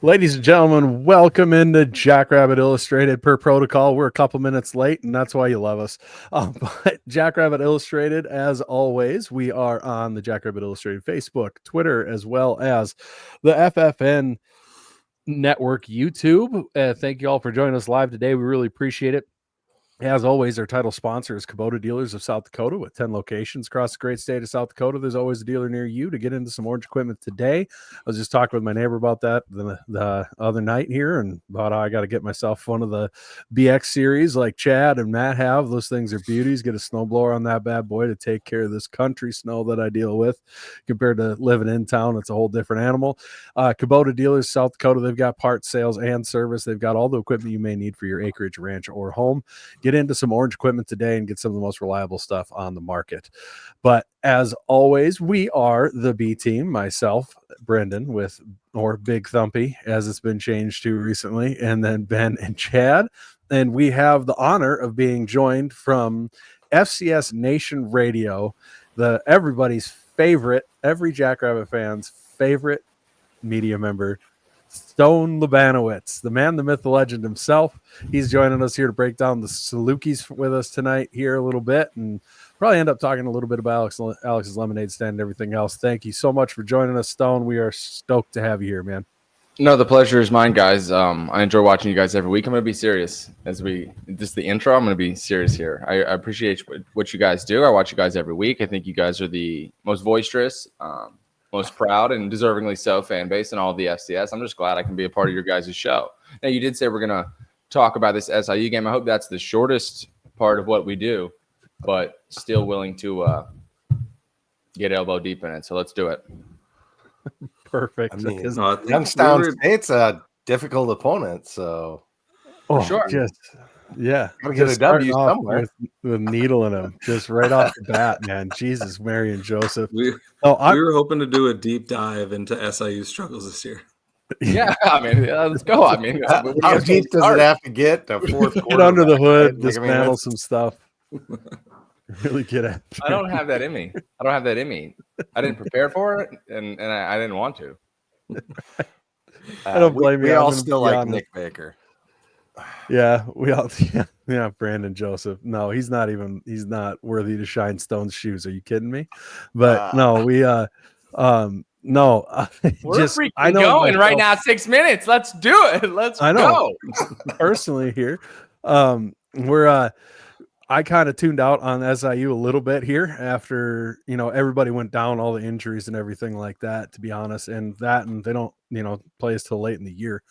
Ladies and gentlemen, welcome into Jackrabbit Illustrated. Per protocol, we're a couple minutes late, and that's why you love us. But Jackrabbit Illustrated, as always, we are on the Jackrabbit Illustrated Facebook, Twitter, as well as the FFN Network YouTube. Thank you all for joining us live today. We really appreciate it. As always, our title sponsor is Kubota Dealers of South Dakota with 10 locations across the great state of South Dakota. There's always a dealer near you to get into some orange equipment today. I was just talking with my neighbor about that the other night here and about how I got to get myself one of the BX series like Chad and Matt have. Those things are beauties. Get a snowblower on that bad boy to take care of this country snow that I deal with compared to living in town. It's a whole different animal. Kubota Dealers South Dakota, they've got parts, sales, and service. They've got all the equipment you may need for your acreage, ranch, or home. Get into some orange equipment today and get some of the most reliable stuff on the market. But as always, we are the B team, myself, Brendan, or Big Thumpy, as it's been changed to recently, and then Ben and Chad. And we have the honor of being joined from FCS Nation Radio, everybody's favorite, every Jackrabbit fan's favorite media member, Stone Labanowitz, the man, the myth, the legend himself. He's joining us here to break down the Salukis with us tonight here a little bit, and probably end up talking a little bit about Alex's lemonade stand and everything else. Thank you so much for joining us, Stone. We are stoked to have you here, man. No, the pleasure is mine, guys. I enjoy watching you guys every week. I'm going to be serious this is the intro. I'm going to be serious here. I appreciate what you guys do. I watch you guys every week. I think you guys are the most boisterous, most proud, and deservingly so fan base in all of the FCS. I'm just glad I can be a part of your guys' show. Now, you did say we're going to talk about this SIU game. I hope that's the shortest part of what we do, but still willing to get elbow deep in it. So let's do it. Perfect. I mean, Youngstown State's a difficult opponent, so sure. Yeah, gotta get a W somewhere with needle in him, just right off the bat, man. Jesus, Mary and Joseph. We were hoping to do a deep dive into SIU struggles this year. Yeah, I mean, let's go. I mean, how deep does it have to get? The fourth quarter, get under the hood, dismantle some stuff. Really get at. I don't have that in me. I didn't prepare for it, and I didn't want to. I don't blame you. We all still like honest. Nick Baker. Yeah, we all. Yeah, Brandon Joseph. No, he's not worthy to shine Stone's shoes. Are you kidding me? But no, we. No, we're freaking going right now. 6 minutes. Let's do it. Let's go. Personally, here, I kind of tuned out on SIU a little bit here after, everybody went down, all the injuries and everything like that, to be honest. And they don't, play us till late in the year.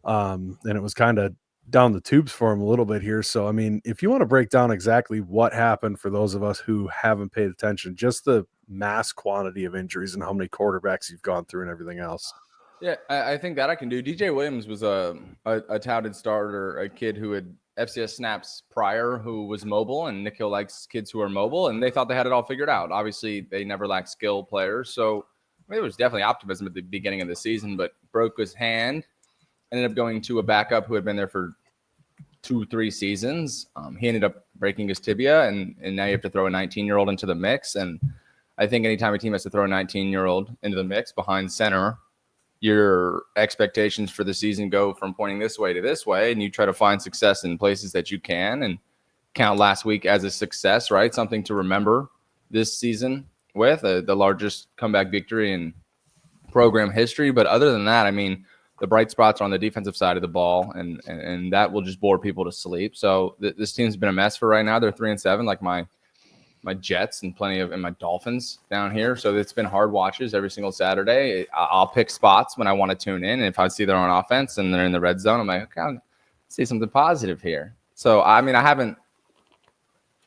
And it was kind of down the tubes for them a little bit here. So, I mean, if you want to break down exactly what happened for those of us who haven't paid attention, just the mass quantity of injuries and how many quarterbacks you've gone through and everything else. Yeah, I think that I can do. DJ Williams was a touted starter, a kid who had FCS snaps prior, who was mobile, and Nick Hill likes kids who are mobile, and they thought they had it all figured out. Obviously, they never lacked skill players, so there was definitely optimism at the beginning of the season, but broke his hand, ended up going to a backup who had been there for 2-3 seasons. He ended up breaking his tibia, and now you have to throw a 19-year-old into the mix, and I think anytime a team has to throw a 19-year-old into the mix behind center, your expectations for the season go from pointing this way to this way, and you try to find success in places that you can and count last week as a success, right? Something to remember this season with the largest comeback victory in program history. But other than that, I mean, the bright spots are on the defensive side of the ball, and that will just bore people to sleep. So this team's been a mess for right now. They're 3-7, like my Jets and my Dolphins down here. So it's been hard watches every single Saturday. I'll pick spots when I want to tune in. And if I see they're on offense and they're in the red zone, I'm like, okay, I'll see something positive here. So, I mean, I haven't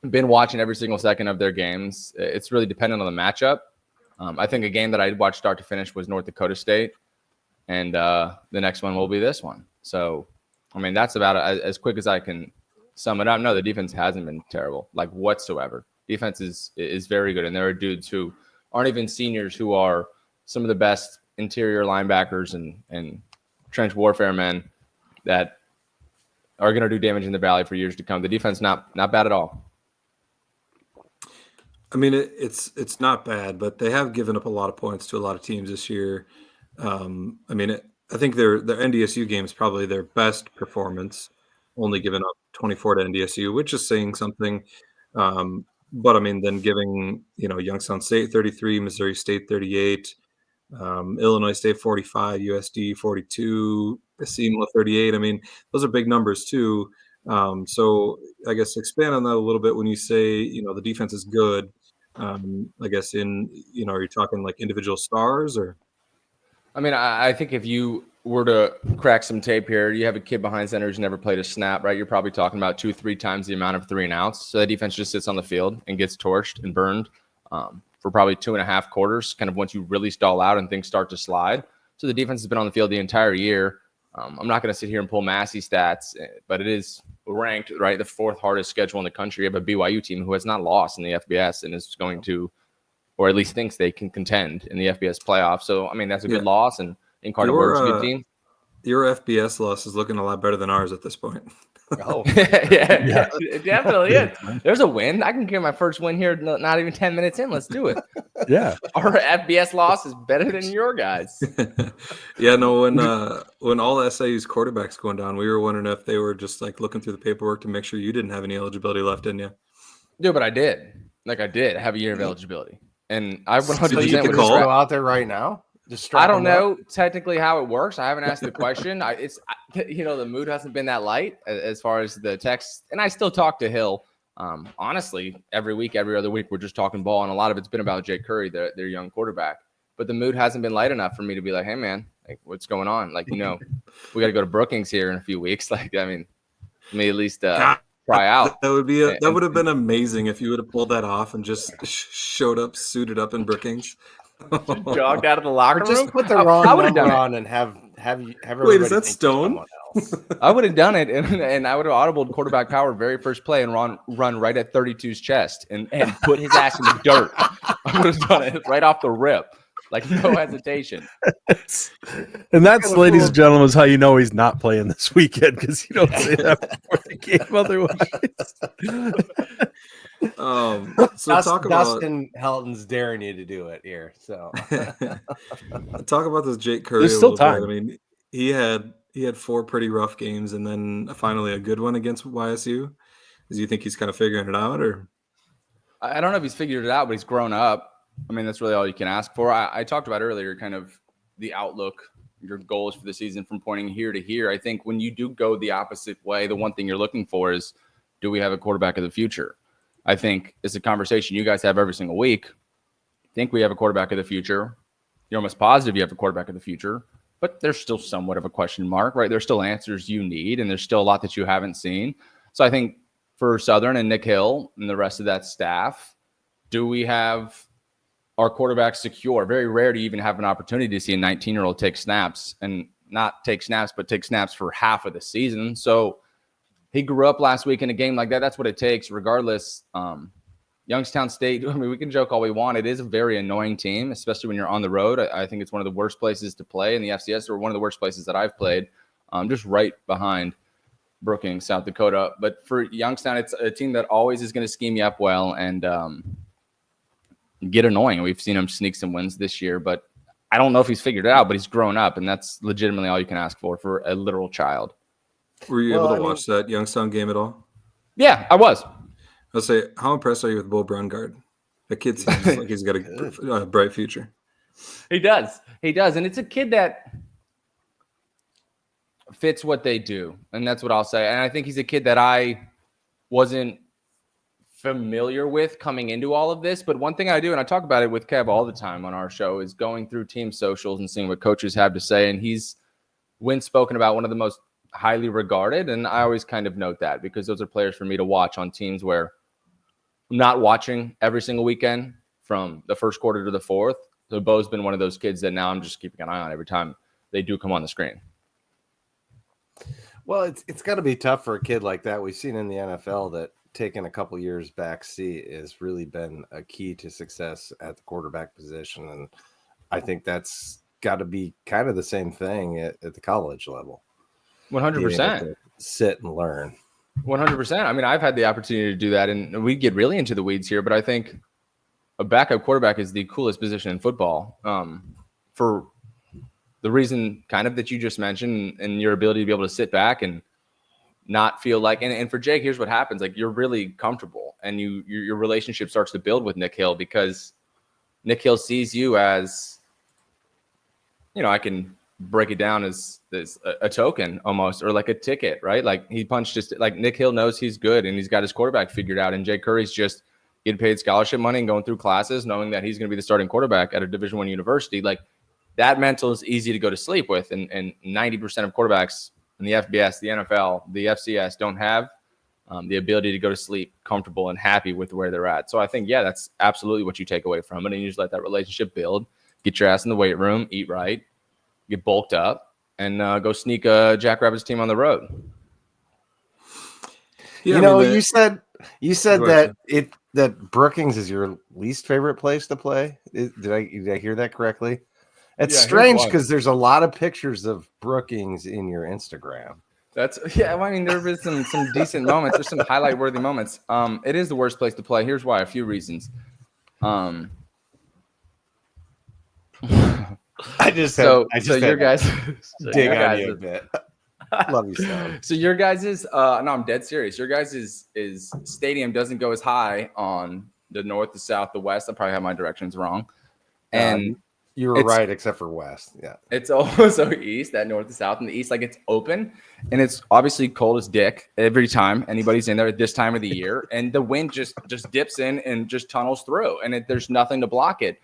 been watching every single second of their games. It's really dependent on the matchup. I think a game that I watched start to finish was North Dakota State. And the next one will be this one. So, I mean, that's about as quick as I can sum it up. No, the defense hasn't been terrible, like whatsoever. Defense is very good, and there are dudes who aren't even seniors who are some of the best interior linebackers and trench warfare men that are going to do damage in the Valley for years to come. The defense not bad at all. I mean, it's not bad, but they have given up a lot of points to a lot of teams this year. I mean, I think their NDSU game is probably their best performance, only giving up 24 to NDSU, which is saying something. But I mean, then giving Youngstown State 33, Missouri State 38, Illinois State 45, USD 42, SEMA 38. I mean, those are big numbers too. So I guess expand on that a little bit when you say the defense is good. I guess are you talking like individual stars or? I mean, I think if you were to crack some tape here, you have a kid behind center who's never played a snap, right? You're probably talking about 2-3 times the amount of 3 and outs. So that defense just sits on the field and gets torched and burned for probably 2.5 quarters, kind of once you really stall out and things start to slide. So the defense has been on the field the entire year. I'm not going to sit here and pull Massey stats, but it is ranked, right, the 4th hardest schedule in the country. You have a BYU team who has not lost in the FBS and is going to, or at least thinks they can contend in the FBS playoffs. So, I mean, that's a good loss, and Carter's a good team. Your FBS loss is looking a lot better than ours at this point. Oh, yeah, it definitely is. There's a win. I can get my first win here, not even 10 minutes in. Let's do it. Yeah. Our FBS loss is better than your guys. Yeah, no, when all SIU's quarterbacks going down, we were wondering if they were just like looking through the paperwork to make sure you didn't have any eligibility left in you. Dude, but I did. I did have a year of eligibility. And I 100% you can just go out there right now. I don't know technically how it works. I haven't asked the question. The mood hasn't been that light as far as the text. And I still talk to Hill. Honestly, every week, every other week, we're just talking ball. And a lot of it's been about Jake Curry, their young quarterback. But the mood hasn't been light enough for me to be like, hey, man, like, what's going on? Like, we got to go to Brookings here in a few weeks. Like, I mean, let me at least try out. That would have been amazing if you would have pulled that off and just showed up, suited up in Brookings. Jogged out of the locker room. Just put the wrong number on and have wait, is that Stone? I would have done it, and I would have audibled quarterback power very first play and run right at 32's chest and put his ass in the dirt. I would have done it right off the rip, like no hesitation. And that's, ladies and gentlemen, is how you know he's not playing this weekend, because you don't say that before the game otherwise. So talk about Dustin Helton's daring you to do it here. So talk about this Jake Curry. There's still time. I mean, he had 4 pretty rough games and then finally a good one against YSU. Do you think he's kind of figuring it out, or? I don't know if he's figured it out, but he's grown up. I mean, that's really all you can ask for. I talked about earlier kind of the outlook, your goals for the season from pointing here to here. I think when you do go the opposite way, the one thing you're looking for is, do we have a quarterback of the future? I think it's a conversation you guys have every single week. Think we have a quarterback of the future. You're almost positive you have a quarterback of the future, but there's still somewhat of a question mark, right? There's still answers you need, and there's still a lot that you haven't seen. So I think for Southern and Nick Hill and the rest of that staff, do we have our quarterback secure? Very rare to even have an opportunity to see a 19-year-old take snaps, and not take snaps, but take snaps for half of the season. So he grew up last week in a game like that. That's what it takes, regardless. Youngstown State, I mean, we can joke all we want. It is a very annoying team, especially when you're on the road. I think it's one of the worst places to play in the FCS, or one of the worst places that I've played, just right behind Brookings, South Dakota. But for Youngstown, it's a team that always is going to scheme you up well and get annoying. We've seen him sneak some wins this year, but I don't know if he's figured it out, but he's grown up, and that's legitimately all you can ask for a literal child. Were you able to watch that Youngstown game at all? Yeah, I was. I'll say, how impressed are you with Bo Brungard? The kid seems like he's got a bright future. He does. And it's a kid that fits what they do. And that's what I'll say. And I think he's a kid that I wasn't familiar with coming into all of this. But one thing I do, and I talk about it with Kev all the time on our show, is going through team socials and seeing what coaches have to say. And he's, when spoken about, one of the most highly regarded. And I always kind of note that, because those are players for me to watch on teams where I'm not watching every single weekend from the first quarter to the fourth. So Bo's been one of those kids that now I'm just keeping an eye on every time they do come on the screen. Well, it's got to be tough for a kid like that. We've seen in the NFL that taking a couple years back seat has really been a key to success at the quarterback position. And I think that's got to be kind of the same thing at the college level. 100%. Sit and learn. 100%. I mean, I've had the opportunity to do that, and we get really into the weeds here, but I think a backup quarterback is the coolest position in football. For the reason kind of that you just mentioned, and your ability to be able to sit back and not feel like, and for Jake, here's what happens. Like, you're really comfortable, and your relationship starts to build with Nick Hill, because Nick Hill sees you as, I can break it down as a token almost, or like a ticket, right? Like, he punched just like Nick Hill knows he's good and he's got his quarterback figured out. And Jake Curry's just getting paid scholarship money and going through classes, knowing that he's going to be the starting quarterback at a Division I university. Like, that mental is easy to go to sleep with. And 90% of quarterbacks in the FBS, the NFL, the FCS don't have the ability to go to sleep comfortable and happy with where they're at. So I think, yeah, that's absolutely what you take away from it. And you just let that relationship build, get your ass in the weight room, eat right, get bulked up, and go sneak a Jackrabbits team on the road. Yeah, you said that Brookings is your least favorite place to play. Did I hear that correctly? It's strange because there's a lot of pictures of Brookings in your Instagram. I mean, there is some decent moments. There's some highlight worthy moments. It is the worst place to play. Here's why. A few reasons. I just your guys dig on you a bit. Love you, Stone. So your guys is no, I'm dead serious. Your guys is stadium doesn't go as high on the north, the south, the west. I probably have my directions wrong. And you were right, except for west. Yeah. It's also east, that north to south, and the east, like, it's open, and it's obviously cold as dick every time anybody's in there at this time of the year, and the wind just dips in and just tunnels through, and there's nothing to block it.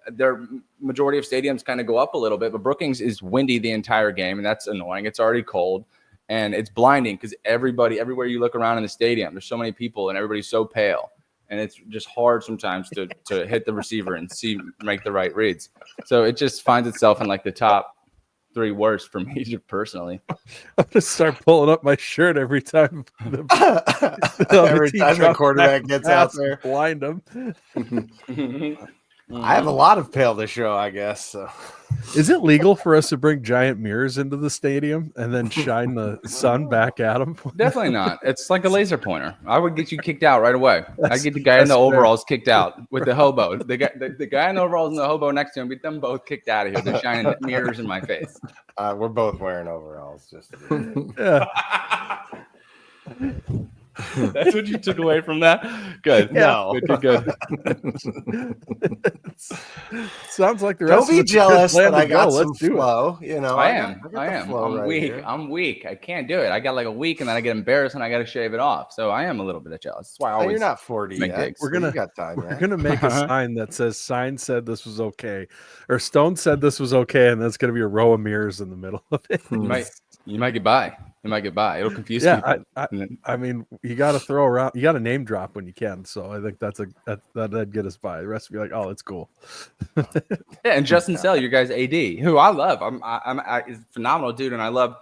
Their majority of stadiums kind of go up a little bit, but Brookings is windy the entire game, and that's annoying. It's already cold, and it's blinding because everywhere you look around in the stadium, there's so many people, and everybody's so pale. And it's just hard sometimes to hit the receiver and make the right reads. So it just finds itself in like the top 3 worst for me personally. I'm gonna start pulling up my shirt every time the quarterback gets out there. Blind them. I have a lot of pale to show, I guess. So. Is it legal for us to bring giant mirrors into the stadium and then shine the sun back at them? Definitely not. It's like a laser pointer. I would get you kicked out right away. I'd get the guy in the overalls kicked out with the hobo. The guy in the overalls and the hobo next to him, get them both kicked out of here. They're shining mirrors in my face. We're both wearing overalls. Just yeah. That's what you took away from that? Good. No. Good. Sounds like the rest Don't be jealous that I got some Let's do flow. I am. I'm weak. I'm weak. I can't do it. I got like a week, and then I get embarrassed, and I got to shave it off. So I am a little bit jealous. That's why I always. You're not 40 yet. We're gonna make a sign that says "Sign said this was okay," or "Stone said this was okay," and that's gonna be a row of mirrors in the middle of it. You might get by. It'll confuse people. I mean, you got to throw around. You got to name drop when you can. So I think that'd get us by. The rest would be like, oh, it's cool. Yeah, and Justin Sell, your guys' AD, who I love. I'm is a phenomenal dude, and I love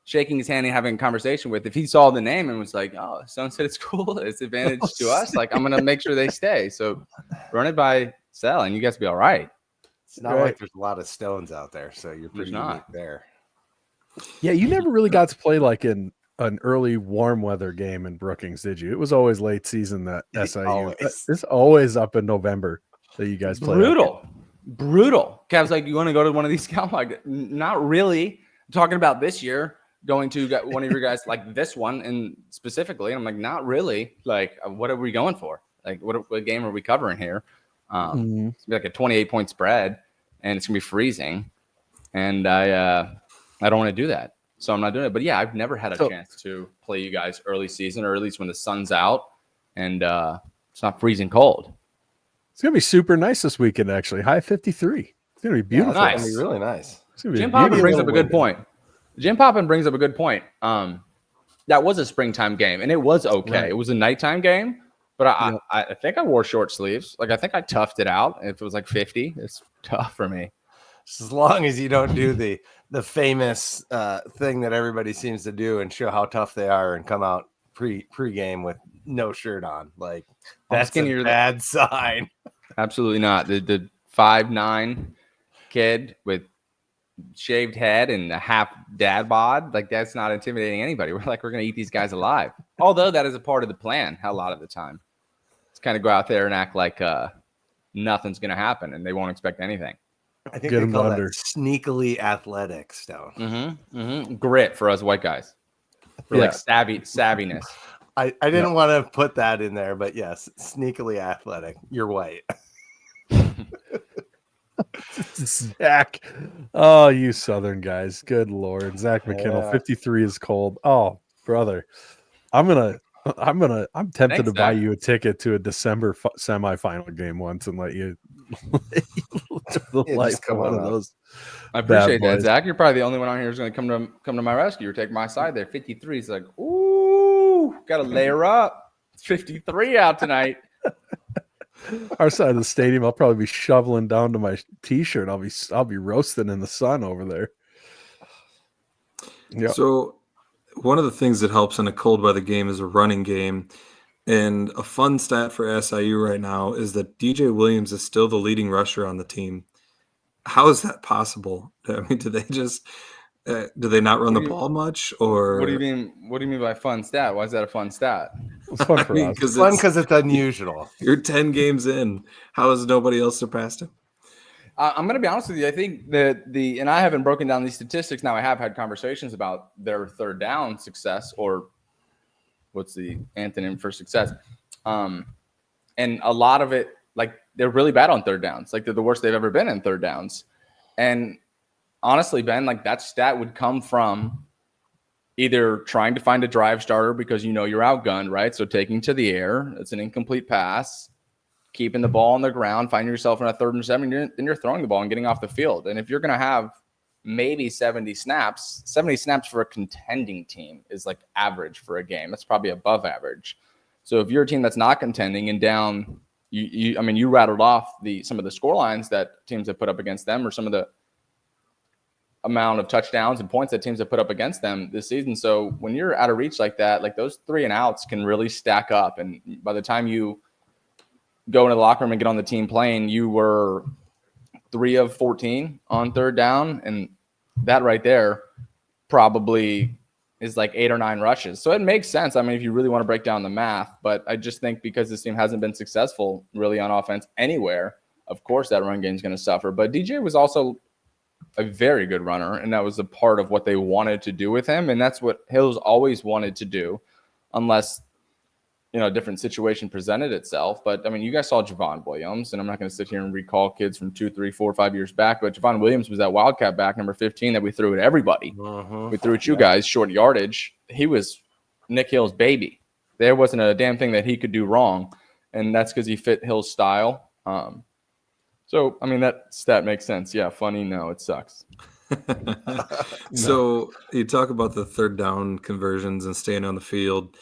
shaking his hand and having a conversation with. If he saw the name and was like, oh, Stone said it's cool, it's advantage to us. Like, I'm gonna make sure they stay. So run it by Sell, and you guys will be all right. It's not like there's a lot of Stones out there, so you're pretty unique there. Yeah, you never really got to play like in an early warm weather game in Brookings, did you? It was always late season that SIU. It's always up in November that you guys play. Brutal. Cavs like, you want to go to one of these? I'm like, not really. I'm talking about this year, going to one of your guys like this one, and specifically, I'm like, not really. Like, what are we going for? Like, what game are we covering here? It's gonna be like a 28-point spread, and it's gonna be freezing, and I don't want to do that. So I'm not doing it. But yeah, I've never had a chance to play you guys early season, or at least when the sun's out and it's not freezing cold. It's going to be super nice this weekend, actually. High 53. It's going to be beautiful. Nice. It's going to be really nice. Jim Poppin brings up a good point. That was a springtime game, and it was okay. Right. It was a nighttime game, but I think I wore short sleeves. Like, I think I toughed it out. If it was like 50, it's tough for me. As long as you don't do the famous thing that everybody seems to do and show how tough they are and come out pre-game with no shirt on, like that's a bad sign. Absolutely not. The 5'9" kid with shaved head and a half dad bod, like, that's not intimidating anybody. We're gonna eat these guys alive. Although that is a part of the plan. A lot of the time, it's kind of go out there and act like nothing's gonna happen, and they won't expect anything. I think Get they him call under. that sneakily athletic, Stone. Grit for us white guys. For like savviness. I didn't want to put that in there, but yes, sneakily athletic. You're white. Zach. Oh, you Southern guys. Good Lord. Zach McKinnell, Yeah. 53 is cold. Oh, brother. I'm tempted Thanks, to buy Zach. you a ticket to a December semifinal game once and let you live the Yeah, life just of come one on of up. those. I appreciate bad that, boys. Zach. You're probably the only one on here who's going to come to my rescue or take my side there. 53 is like, ooh, got to layer up. It's 53 out tonight. Our side of the stadium, I'll probably be shoveling down to my t-shirt. I'll be roasting in the sun over there. Yeah. So one of the things that helps in a cold weather game is a running game. And a fun stat for SIU right now is that DJ Williams is still the leading rusher on the team. How is that possible? I mean, do they just do they not run the ball much, or What do you mean? What do you mean by fun stat? Why is that a fun stat? It's fun I for mean, us. It's fun because it's unusual. you're 10 games in. How has nobody else surpassed him? I'm going to be honest with you. I think that and I haven't broken down these statistics. Now I have had conversations about their third down success, or what's the antonym for success. And a lot of it, like, they're really bad on third downs. Like, they're the worst they've ever been in third downs. And honestly, Ben, like, that stat would come from either trying to find a drive starter because you're outgunned, right? So taking to the air, it's an incomplete pass, keeping the ball on the ground, finding yourself in a 3rd and 7, then you're throwing the ball and getting off the field. And if you're going to have maybe 70 snaps for a contending team is like average for a game. That's probably above average. So if you're a team that's not contending and down, you rattled off some of the score lines that teams have put up against them, or some of the amount of touchdowns and points that teams have put up against them this season. So when you're out of reach like that, like, those 3 and outs can really stack up. And by the time you go into the locker room and get on the team plane, you were 3 of 14 on third down. And that right there probably is like 8 or 9 rushes. So it makes sense. I mean, if you really want to break down the math, but I just think because this team hasn't been successful really on offense anywhere, of course that run game is going to suffer. But DJ was also a very good runner, and that was a part of what they wanted to do with him. And that's what Hills always wanted to do, unless a different situation presented itself. But I mean, you guys saw Javon Williams, and I'm not going to sit here and recall kids from 2, 3, 4, 5 years back, but Javon Williams was that Wildcat back, number 15, that we threw at everybody. We threw at you guys, short yardage. He was Nick Hill's baby. There wasn't a damn thing that he could do wrong, and that's because he fit Hill's style. So, I mean, that stat makes sense. Yeah, funny. No, it sucks. So you talk about the third down conversions and staying on the field.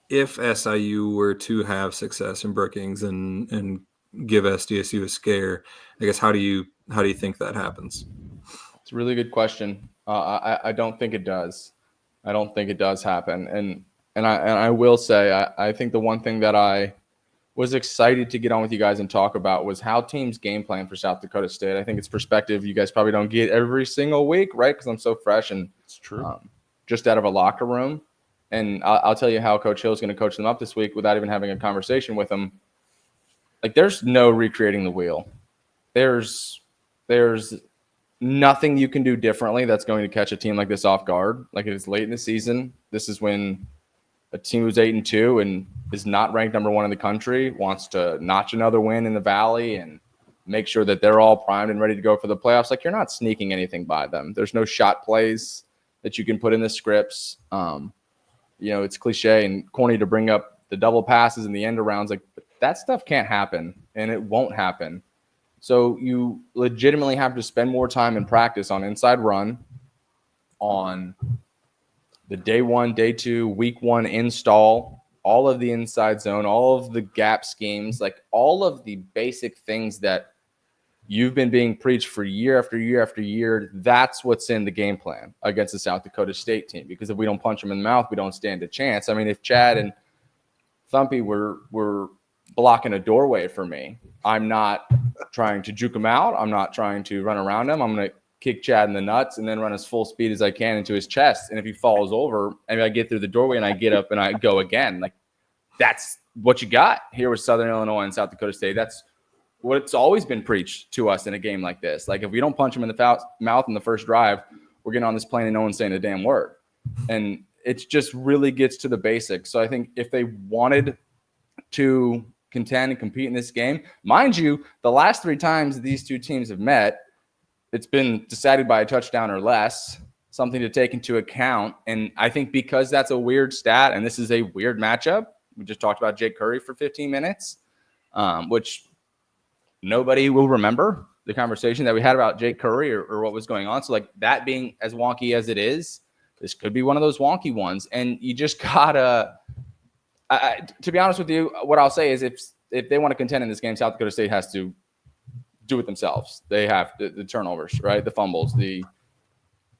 If SIU were to have success in Brookings and give SDSU a scare, I guess how do you think that happens? It's a really good question. I don't think it does. I don't think it does happen. And I will say I think the one thing that I was excited to get on with you guys and talk about was how teams game plan for South Dakota State. I think it's perspective you guys probably don't get every single week, right? Because I'm so fresh and It's true. Just out of a locker room. And I'll tell you how Coach Hill is going to coach them up this week without even having a conversation with them. Like, there's no recreating the wheel. There's nothing you can do differently that's going to catch a team like this off guard. Like, it is late in the season. This is when a team who's 8-2 and is not ranked number 1 in the country wants to notch another win in the Valley and make sure that they're all primed and ready to go for the playoffs. Like, you're not sneaking anything by them. There's no shot plays that you can put in the scripts. It's cliche and corny to bring up the double passes and the end arounds. Like, that stuff can't happen, and it won't happen. So you legitimately have to spend more time in practice on inside run, on the day 1, day 2, week 1 install, all of the inside zone, all of the gap schemes, like all of the basic things that you've been being preached for year after year after year. That's what's in the game plan against the South Dakota State team, because if we don't punch them in the mouth, we don't stand a chance. I mean, if Chad and Thumpy were blocking a doorway for me, I'm not trying to juke him out. I'm not trying to run around him. I'm going to kick Chad in the nuts and then run as full speed as I can into his chest. And if he falls over, and I get through the doorway and I get up and I go again, like, that's what you got here with Southern Illinois and South Dakota State. That's what's always been preached to us in a game like this. Like, if we don't punch them in the mouth in the first drive, we're getting on this plane and no one's saying a damn word. And it just really gets to the basics. So I think if they wanted to contend and compete in this game, mind you, the last 3 times these two teams have met, it's been decided by a touchdown or less, something to take into account. And I think because that's a weird stat and this is a weird matchup, we just talked about Jake Curry for 15 minutes, which nobody will remember the conversation that we had about Jake Curry or what was going on. So, like, that being as wonky as it is, this could be one of those wonky ones. And you just gotta, to be honest with you, what I'll say is if they want to contend in this game, South Dakota State has to do it themselves. They have the turnovers, right? The fumbles, the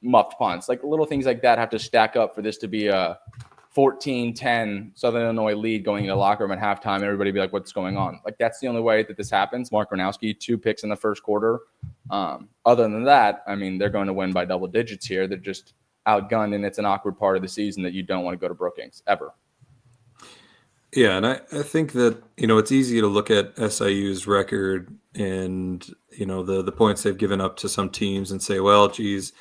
muffed punts, like little things like that have to stack up for this to be a 14-10 Southern Illinois lead going into the locker room at halftime. Everybody be like, what's going on? Like, that's the only way that this happens. Mark Gronowski, 2 picks in the first quarter. Other than that, I mean, they're going to win by double digits here. They're just outgunned, and it's an awkward part of the season that you don't want to go to Brookings ever. Yeah, and I think that, it's easy to look at SIU's record and, the points they've given up to some teams and say, well, geez,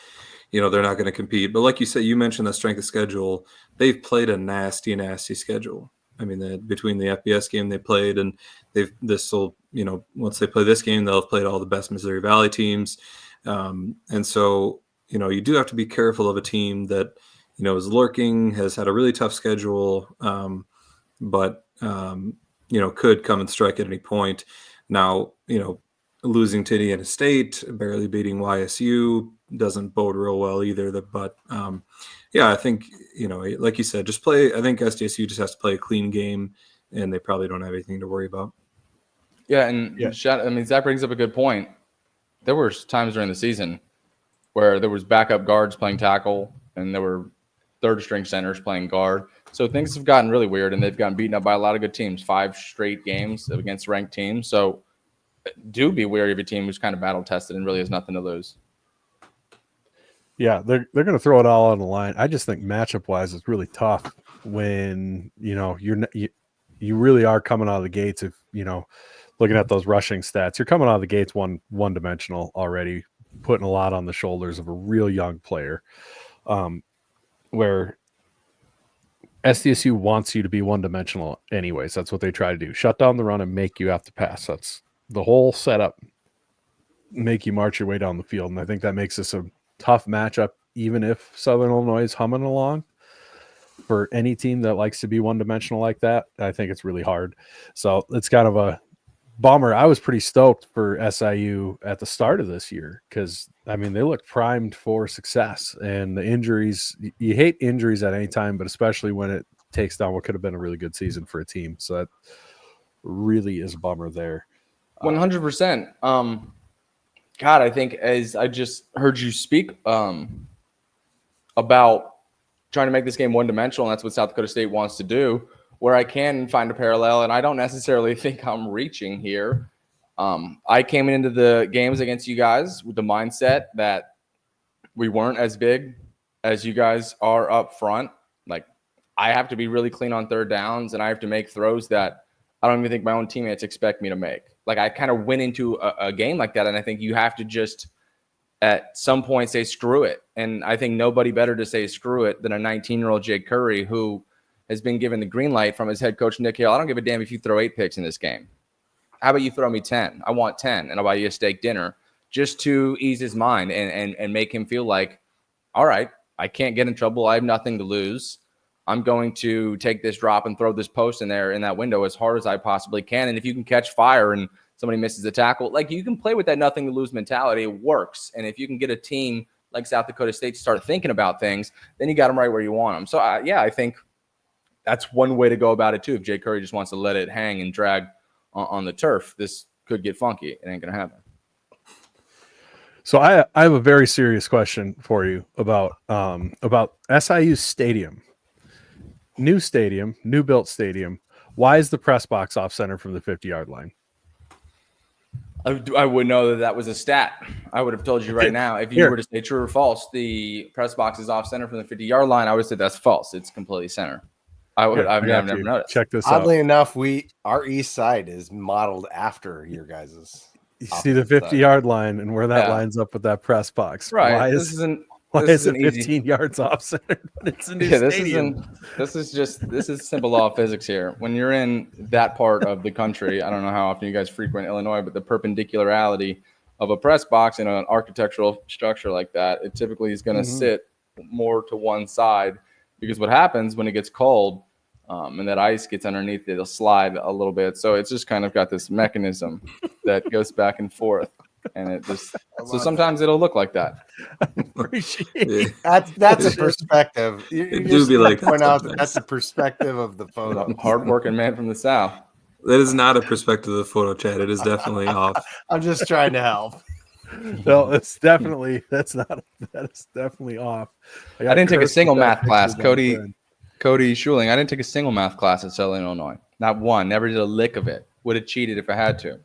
they're not going to compete. But like you said, you mentioned the strength of schedule. They've played a nasty schedule. I mean, between the FBS game they played and once they play this game, they'll have played all the best Missouri Valley teams. And so, you do have to be careful of a team that, is lurking, has had a really tough schedule, but could come and strike at any point. Now, losing to Indiana State, barely beating YSU doesn't bode real well either. But I think, like you said, I think SDSU just has to play a clean game, and they probably don't have anything to worry about. Yeah, and Zach brings up a good point. There were times during the season where there was backup guards playing tackle, and there were third-string centers playing guard. So things have gotten really weird, and they've gotten beaten up by a lot of good teams, 5 straight games against ranked teams. So do be wary of a team who's kind of battle-tested and really has nothing to lose. Yeah, they're going to throw it all on the line. I just think matchup-wise it's really tough when, you really are coming out of the gates. If, looking at those rushing stats, you're coming out of the gates one-dimensional already, putting a lot on the shoulders of a real young player. Where SDSU wants you to be one-dimensional anyways. That's what they try to do. Shut down the run and make you have to pass. That's the whole setup. Make you march your way down the field. And I think that makes this a tough matchup, even if Southern Illinois is humming along. For any team that likes to be one-dimensional like that, I think it's really hard. So it's kind of a bummer. I was pretty stoked for SIU at the start of this year because, they look primed for success. And the injuries, you hate injuries at any time, but especially when it takes down what could have been a really good season for a team. So that really is a bummer there. 100%. God, I think as I just heard you speak about trying to make this game one-dimensional, and that's what South Dakota State wants to do, where I can find a parallel, and I don't necessarily think I'm reaching here. I came into the games against you guys with the mindset that we weren't as big as you guys are up front. Like, I have to be really clean on third downs, and I have to make throws that I don't even think my own teammates expect me to make. Like, I kind of went into a game like that, and I think you have to just at some point say screw it. And I think nobody better to say screw it than a 19-year-old Jake Curry who has been given the green light from his head coach, Nick Hale. I don't give a damn if you throw 8 picks in this game. How about you throw me 10? I want 10, and I'll buy you a steak dinner, just to ease his mind and make him feel like, all right, I can't get in trouble. I have nothing to lose. I'm going to take this drop and throw this post in there in that window as hard as I possibly can. And if you can catch fire and somebody misses a tackle, like, you can play with that nothing to lose mentality. It works. And if you can get a team like South Dakota State to start thinking about things, then you got them right where you want them. So, I think that's one way to go about it too. If Jay Curry just wants to let it hang and drag on the turf, this could get funky. It ain't going to happen. So I have a very serious question for you about SIU stadium. New stadium, new built stadium. Why is the press box off center from the 50-yard line? I would know that was a stat. I would have told you right now. If you were to say true or false, the press box is off center from the 50-yard line, I would say that's false. It's completely center. I've got never you. noticed. Check this out. Oddly enough, our east side is modeled after your guys's. You see the 50-yard line and where that Yeah. lines up with that press box. Right. Why This is isn't. why this is it isn't easy. 15 yards off center? It's a new Yeah, this stadium. is simple law of physics here. When you're in that part of the country, I don't know how often you guys frequent Illinois, but the perpendicularity of a press box in an architectural structure like that, it typically is going to sit more to one side, because what happens when it gets cold and that ice gets underneath it, it'll slide a little bit. So it's just kind of got this mechanism that goes back and forth. And it just so sometimes it'll look like that. Appreciate That's a perspective. You do be like point that out sometimes. that's a perspective of the photo. Hardworking man from the South. That is not a perspective of the photo, Chad. It is definitely off. I'm just trying to help. No, that's definitely off. I didn't take a cursed single with that math class. picture back then. Cody Schuling, I didn't take a single math class at Southern Illinois. Not one. Never did a lick of it. Would have cheated if I had to.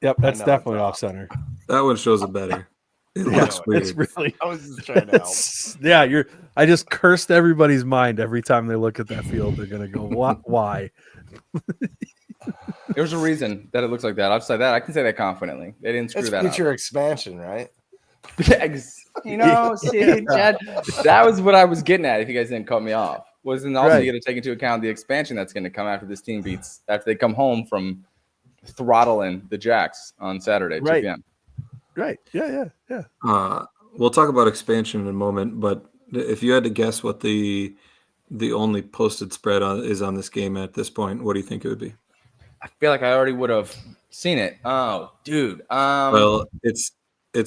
Yep, that's know, definitely it's off center. That one shows it better. It looks weird. It's really I was just trying to help. yeah. I just cursed everybody's mind every time they look at that field. They're gonna go, "What? Why?" There's a reason that it looks like that. I've said that. I can say that confidently. They didn't screw It's that up. future expansion, right? See, Chad, that was what I was getting at. If you guys didn't cut me off, wasn't also Right. you got to take into account the expansion that's going to come after this team beats after they come home from throttling the Jacks on Saturday, 2 Right. p.m. Right? Yeah. We'll talk about expansion in a moment, but if you had to guess what the only posted spread is on this game at this point, what do you think it would be? I feel like I already would have seen it. Oh, dude. Well, it's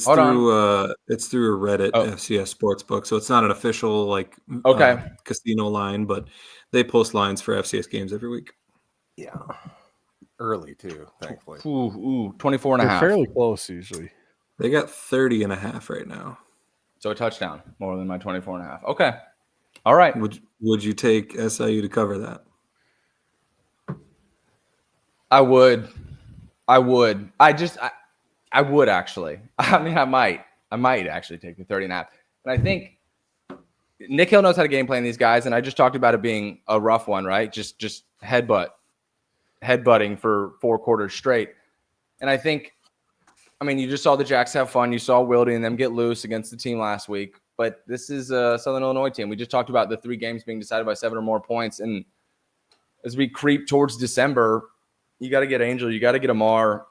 Hold through it's through a Reddit Oh. FCS sportsbook, so it's not an official Okay. casino line, but they post lines for FCS games every week. Yeah. Early too, thankfully. 24 and a They're half. fairly close usually. They got 30.5 right now. So a touchdown, more than my 24 and a half. Okay. All right. Would you take SIU to cover that? I would. I would actually. I mean, I might actually take the 30 and a half. And I think Nick Hill knows how to game plan these guys. And I just talked about it being a rough one, right? Just headbutting for 4 quarters straight. And I think, I mean, you just saw the Jacks have fun. You saw Wildy and them get loose against the team last week. But this is a Southern Illinois team. We just talked about the 3 games being decided by 7 or more points. And as we creep towards December, you got to get Angel. You got to get Amar.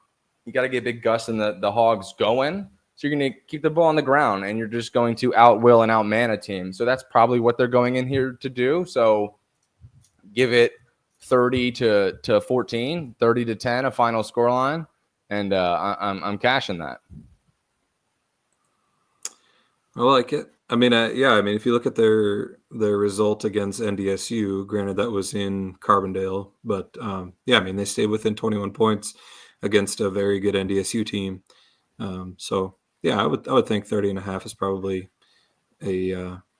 You got to get Big Gus and the Hogs going. So you're going to keep the ball on the ground, and you're just going to outwill and outman a team. So that's probably what they're going in here to do. So give it 30 to 14, 30 to 10, a final scoreline, and I'm cashing that. I like it. I mean, if you look at their result against NDSU, granted that was in Carbondale, but they stayed within 21 points against a very good NDSU team. I would think 30.5 is probably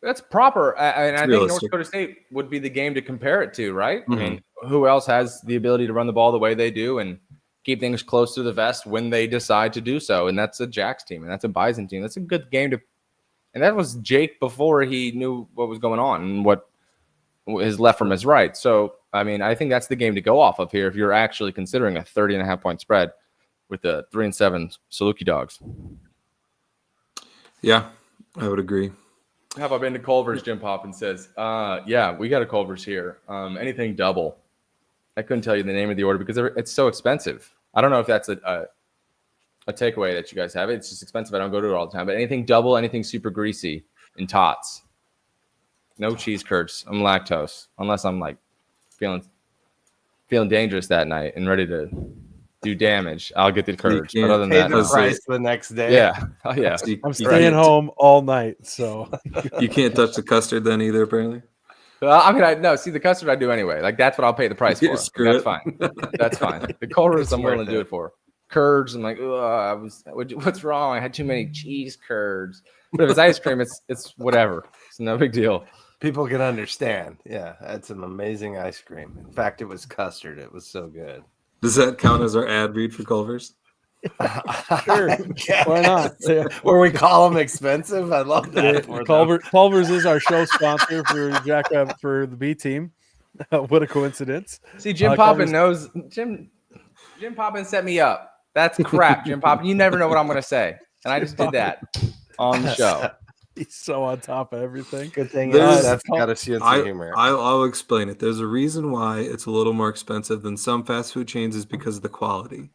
That's proper. I think North realistic. Dakota State would be the game to compare it to, right? Mhm. I mean, who else has the ability to run the ball the way they do and keep things close to the vest when they decide to do so? And that's a Jacks team, and that's a Bison team. That's a good game to. And that was Jake before he knew what was going on and what his left from his right. So, I mean, I think that's the game to go off of here if you're actually considering a 30.5 point spread with the 3-7 Saluki Dogs. Yeah, I would agree. Have I been to Culver's? Jim Poppins says, yeah, we got a Culver's here. Anything double. I couldn't tell you the name of the order because it's so expensive. I don't know if that's a takeaway that you guys have. It's just expensive. I don't go to it all the time. But anything double, anything super greasy in tots. No cheese curds. I'm lactose. Unless I'm like feeling dangerous that night and ready to do damage. I'll get the curds. But other than Pay that, the price the next day. yeah. Oh, yeah. I'm staying home all night, so You can't touch the custard then either, apparently. I mean, see, the custard I do anyway. Like, that's what I'll pay the price Yeah, for. screw That's it. fine. That's fine. The Culver's, I'm willing to worth do it. it for. Curds, I'm like, what's wrong? I had too many cheese curds. But if it's ice cream, it's whatever. It's no big deal. People can understand. Yeah, that's an amazing ice cream. In fact, it was custard. It was so good. Does that count as our ad read for Culver's? sure. Why not? Yeah. Where we call them expensive. I love that. for them. Culver's is our show sponsor for Jackrabbit for the B team. What a coincidence. See, Jim Poppin knows. Jim Poppin set me up. That's crap, Jim Poppin. You never know what I'm going to say. And I just did that on the show. He's so on top of everything. Good thing There's- Seth's got a sense of humor. I'll explain it. There's a reason why it's a little more expensive than some fast food chains is because of the quality.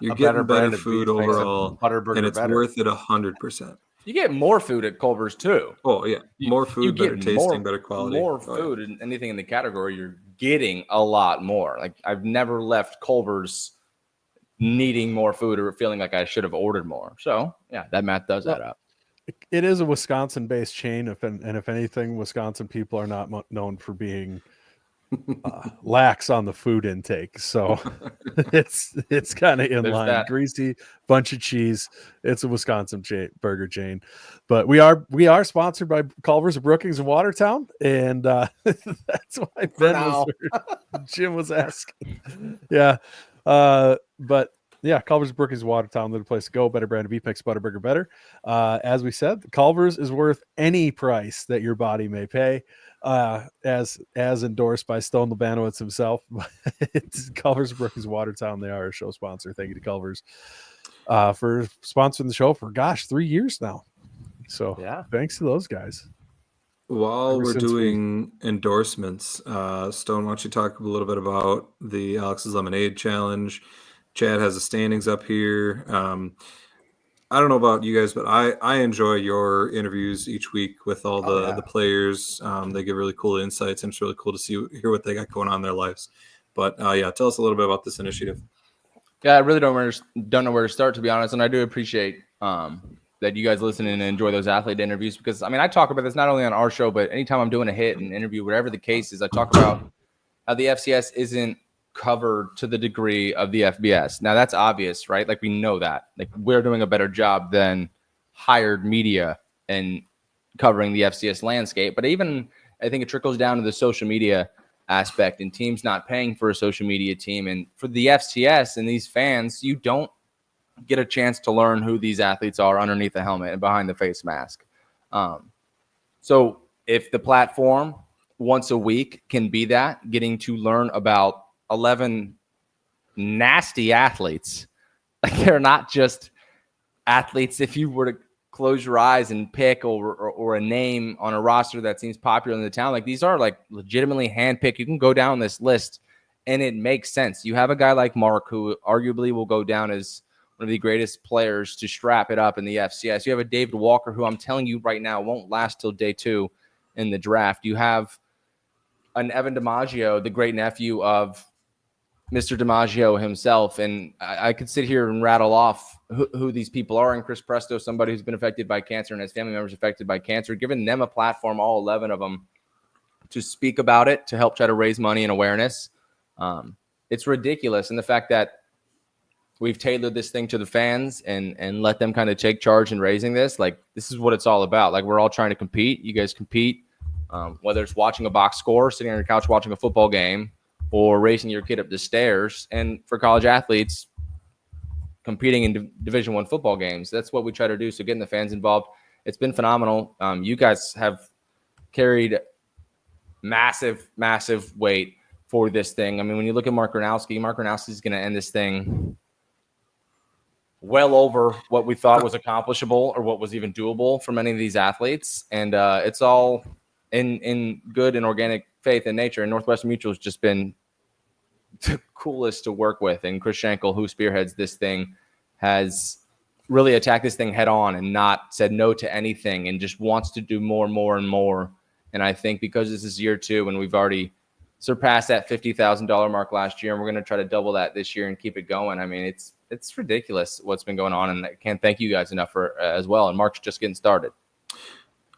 You're getting better food overall, and it's worth it 100%. You get more food at Culver's too. Oh yeah, more food, better tasting, better quality. More food and anything in the category, you're getting a lot more. Like I've never left Culver's needing more food or feeling like I should have ordered more. So yeah, that math does add up. It is a Wisconsin-based chain, and if anything, Wisconsin people are not known for being lax on the food intake. So it's kind of in line. That. Greasy, bunch of cheese. It's a Wisconsin burger chain, but we are sponsored by Culver's of Brookings and Watertown, and that's why Jim was asking. Yeah, but. Yeah, Culver's, Brookings, Watertown, they're the place to go. Better brand of beef makes Butterburger better. As we said, Culver's is worth any price that your body may pay, as endorsed by Stone Labanowitz himself. It's Culver's, Brookings, Watertown. They are a show sponsor. Thank you to Culver's for sponsoring the show for 3 years now. So yeah, thanks to those guys. While we're doing endorsements, Stone, why don't you talk a little bit about the Alex's Lemonade Challenge? Chad has the standings up here. I don't know about you guys, but I enjoy your interviews each week with all the players. They give really cool insights, and it's really cool to hear what they got going on in their lives. But tell us a little bit about this initiative. Yeah, I really don't know where to start, to be honest, and I do appreciate that you guys listen and enjoy those athlete interviews, because I mean I talk about this not only on our show, but anytime I'm doing a hit and interview, whatever the case is, I talk about how the FCS isn't covered to the degree of the FBS. Now that's obvious, right? Like we know that. Like we're doing a better job than hired media and covering the FCS landscape. But even I think it trickles down to the social media aspect and teams not paying for a social media team. And for the FCS and these fans, you don't get a chance to learn who these athletes are underneath the helmet and behind the face mask. So if the platform once a week can be that, getting to learn about 11 nasty athletes. Like they're not just athletes. If you were to close your eyes and pick or a name on a roster that seems popular in the town, like these are like legitimately handpicked. You can go down this list and it makes sense. You have a guy like Mark, who arguably will go down as one of the greatest players to strap it up in the FCS. You have a David Walker, who I'm telling you right now won't last till day 2 in the draft. You have an Evan DiMaggio, the great nephew of Mr. DiMaggio himself. And I could sit here and rattle off who these people are. And Chris Presto, somebody who's been affected by cancer and has family members affected by cancer, giving them a platform, all 11 of them, to speak about it, to help try to raise money and awareness. It's ridiculous. And the fact that we've tailored this thing to the fans and let them kind of take charge in raising this, like this is what it's all about. Like we're all trying to compete. You guys compete, whether it's watching a box score, sitting on your couch watching a football game, or racing your kid up the stairs. And for college athletes, competing in Division I football games, that's what we try to do. So getting the fans involved, it's been phenomenal. You guys have carried massive weight for this thing. I mean, when you look at Mark Gronowski is going to end this thing well over what we thought was accomplishable or what was even doable for many of these athletes. And it's all in good and organic faith and nature. And Northwestern Mutual has just been the coolest to work with. And Chris Schenkel, who spearheads this thing, has really attacked this thing head on and not said no to anything and just wants to do more and more. And I think because this is year 2 and we've already surpassed that $50,000 mark last year, and we're going to try to double that this year and keep it going. I mean, it's ridiculous what's been going on, and I can't thank you guys enough for as well. And Mark's just getting started.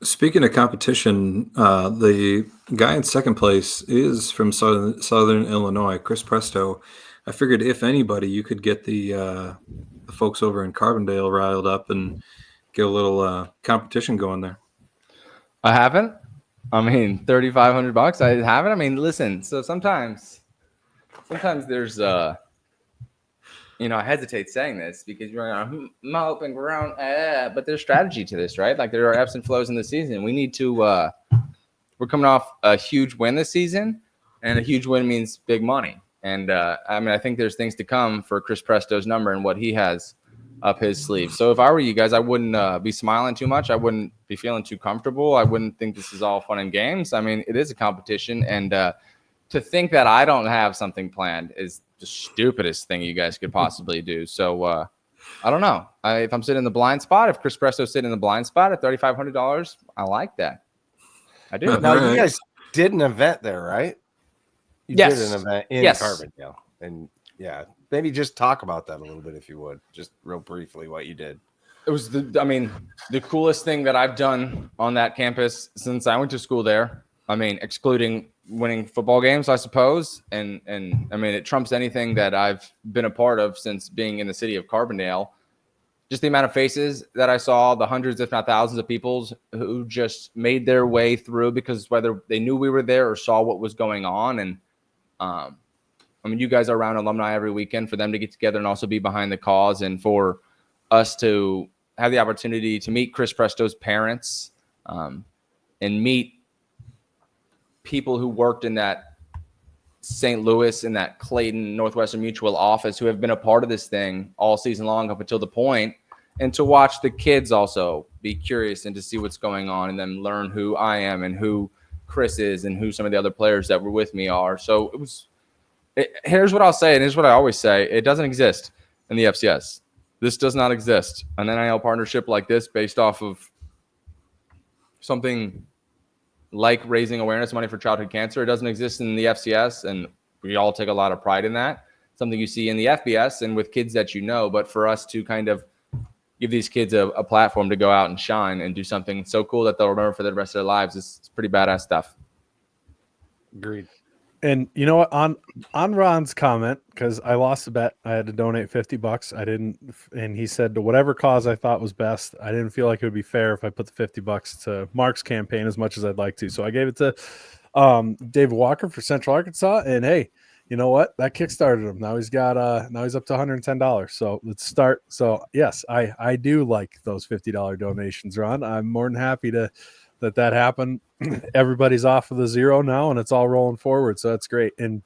Speaking of competition, the guy in second place is from Southern Illinois, Chris Presto. I figured if anybody, you could get the folks over in Carbondale riled up and get a little competition going there. I haven't. I mean, $3,500. I haven't. I mean, listen. So sometimes there's I hesitate saying this because you're on open ground, but there's strategy to this, right? Like there are ebbs and flows in the season. We need to. We're coming off a huge win this season. and a huge win means big money. And I mean, I think there's things to come for Chris Presto's number and what he has up his sleeve. So if I were you guys, I wouldn't be smiling too much. I wouldn't be feeling too comfortable. I wouldn't think this is all fun and games. I mean, it is a competition, and to think that I don't have something planned is the stupidest thing you guys could possibly do. So I don't know. If I'm sitting in the blind spot, if Chris Presto's sitting in the blind spot at $3,500, I like that. I do. Now, you guys did an event there, right? You Yes. did an event in Carbondale. And yeah, maybe just talk about that a little bit if you would, just real briefly what you did. It was the coolest thing that I've done on that campus since I went to school there. I mean, excluding winning football games, I suppose. And I mean, it trumps anything that I've been a part of since being in the city of Carbondale. Just the amount of faces that I saw, the hundreds, if not thousands of people who just made their way through because whether they knew we were there or saw what was going on. And I mean, you guys are around alumni every weekend, for them to get together and also be behind the cause, and for us to have the opportunity to meet Chris Presto's parents and meet people who worked in that St. Louis, in that Clayton Northwestern Mutual office, who have been a part of this thing all season long up until the point, and to watch the kids also be curious and to see what's going on and then learn who I am and who Chris is and who some of the other players that were with me are. So here's what I'll say, and here's what I always say. It doesn't exist in the FCS. This does not exist. An NIL partnership like this based off of something like raising awareness money for childhood cancer. It doesn't exist in the FCS, and we all take a lot of pride in that. Something you see in the FBS and with kids that you know, but for us to kind of give these kids a platform to go out and shine and do something so cool that they'll remember for the rest of their lives, it's pretty badass stuff. Agreed. And you know what, on Ron's comment, because I lost a bet, I had to donate $50. I didn't, and he said to whatever cause I thought was best. I didn't feel like it would be fair if I put the $50 to Mark's campaign as much as I'd like to. So I gave it to David Walker for Central Arkansas. And hey, you know what? That kickstarted him. Now he's got now he's up to $110. So let's start. So yes, I do like those $50 donations, Ron. I'm more than happy to that happened. Everybody's off of the zero now, and it's all rolling forward. So that's great. And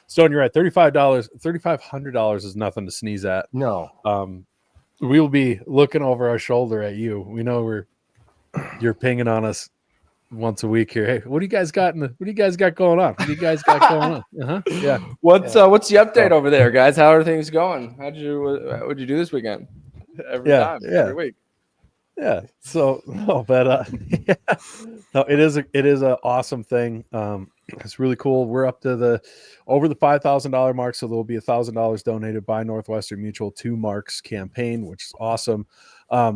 Stone, you're right. $3,500 is nothing to sneeze at. No. We'll be looking over our shoulder at you. We know you're pinging on us once a week here. Hey, what do you guys got going on? What do you guys got going on? Yeah. What's the update over there, guys? How are things going? What'd you do this weekend? Every week. Yeah. So no, but yeah. No, it is an awesome thing. It's really cool. We're up to over the $5,000 mark, so there will be $1,000 donated by Northwestern Mutual to Mark's campaign, which is awesome.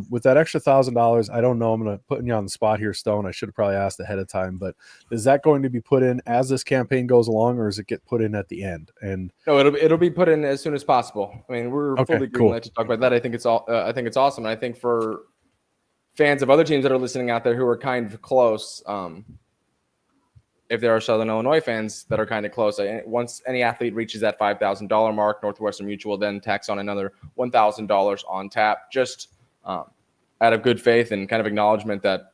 With that extra $1,000, I don't know. I'm going to put you on the spot here, Stone. I should have probably asked ahead of time, but is that going to be put in as this campaign goes along, or does it get put in at the end? And no, it'll be put in as soon as possible. I mean, we're fully green light to talk about that. I think it's awesome. And I think for fans of other teams that are listening out there who are kind of close, if there are Southern Illinois fans that are kind of close, once any athlete reaches that $5,000 mark, Northwestern Mutual then tacks on another $1,000 on tap, just out of good faith and kind of acknowledgement that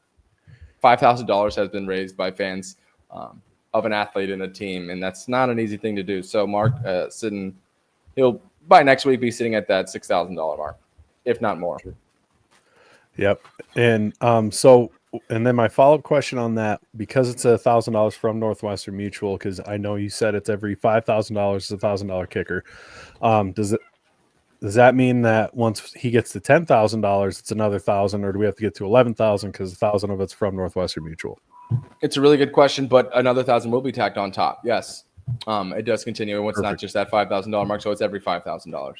$5,000 has been raised by fans of an athlete in a team, and that's not an easy thing to do. So Mark he'll by next week be sitting at that $6,000 mark, if not more. Yep. And and then my follow-up question on that, because it's $1,000 from Northwestern Mutual, because I know you said it's every $5,000 is $1,000 kicker. Does that mean that once he gets to $10,000, it's another 1,000, or do we have to get to 11,000 because 1,000 of it's from Northwestern Mutual? It's a really good question, but another 1,000 will be tacked on top. Yes, it does continue. It's not just that $5,000 mark, so it's every $5,000.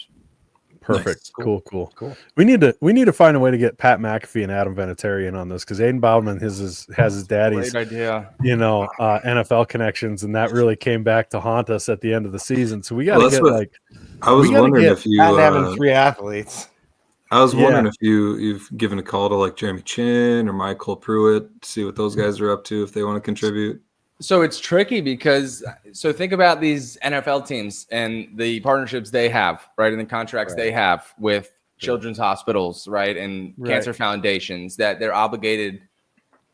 Perfect. Nice. Cool. We need to find a way to get Pat McAfee and Adam Vinatieri in on this, because Aiden Bowman has his daddy's great idea. NFL connections, and that really came back to haunt us at the end of the season. So we got to get I was wondering if you having three athletes. I was wondering if you've given a call to like Jeremy Chin or Michael Pruitt to see what those guys are up to, if they want to contribute. So it's tricky because think about these NFL teams and the partnerships they have, right? And the contracts they have with children's hospitals, right? And cancer foundations, that they're obligated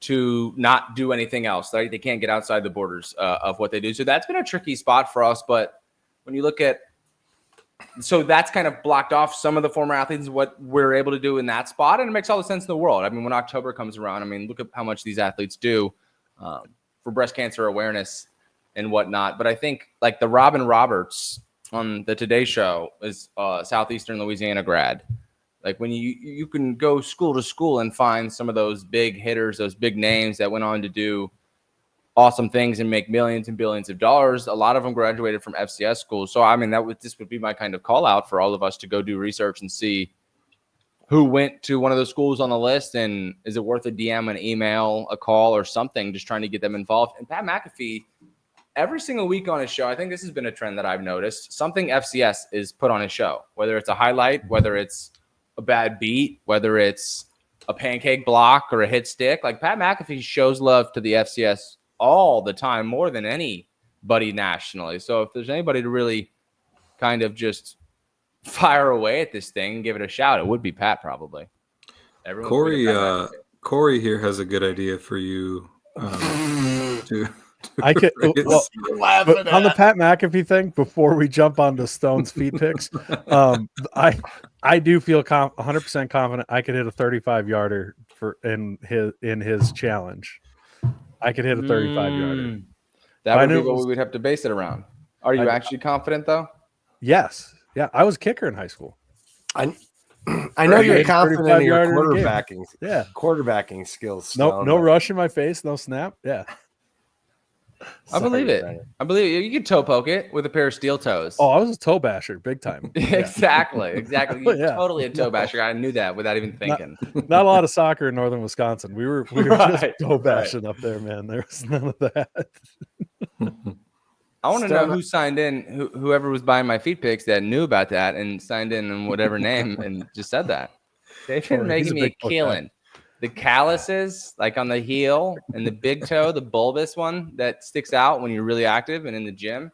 to not do anything else. Right? They can't get outside the borders of what they do. So that's been a tricky spot for us. But when you look at, so that's kind of blocked off some of the former athletes, what we're able to do in that spot. And it makes all the sense in the world. I mean, when October comes around, I mean, look at how much these athletes do for breast cancer awareness and whatnot. But I think like the Robin Roberts on the Today Show is Southeastern Louisiana grad. Like when you can go school to school and find some of those big hitters, those big names that went on to do awesome things and make millions and billions of dollars. A lot of them graduated from FCS schools. So, I mean, this would be my kind of call out for all of us to go do research and see who went to one of those schools on the list, and is it worth a DM, an email, a call, or something, just trying to get them involved. And Pat McAfee, every single week on his show, I think this has been a trend that I've noticed, something FCS is put on his show, whether it's a highlight, whether it's a bad beat, whether it's a pancake block or a hit stick. Like Pat McAfee shows love to the FCS all the time, more than anybody nationally. So if there's anybody to really kind of just fire away at this thing and give it a shout, it would be Pat probably. Corey here has a good idea for you. I could on the Pat McAfee thing before we jump onto Stone's feet picks. I do feel 100% confident I could hit a 35-yarder in his challenge. I could hit a 35-yarder. That would be what we would have to base it around. Are you actually confident though? Yes. Yeah, I was a kicker in high school. I know you're confident in your quarterbacking skills. No rush in my face, no snap. Yeah. I believe it. I believe it. You could toe poke it with a pair of steel toes. Oh, I was a toe basher, big time. Exactly. You're totally a toe basher. I knew that without even thinking. Not a lot of soccer in northern Wisconsin. We were just toe bashing up there, man. There was none of that. I want to know who signed in, whoever was buying my feet picks that knew about that and signed in whatever name and just said that. They've been making me a killing. The calluses, like on the heel and the big toe, the bulbous one that sticks out when you're really active and in the gym,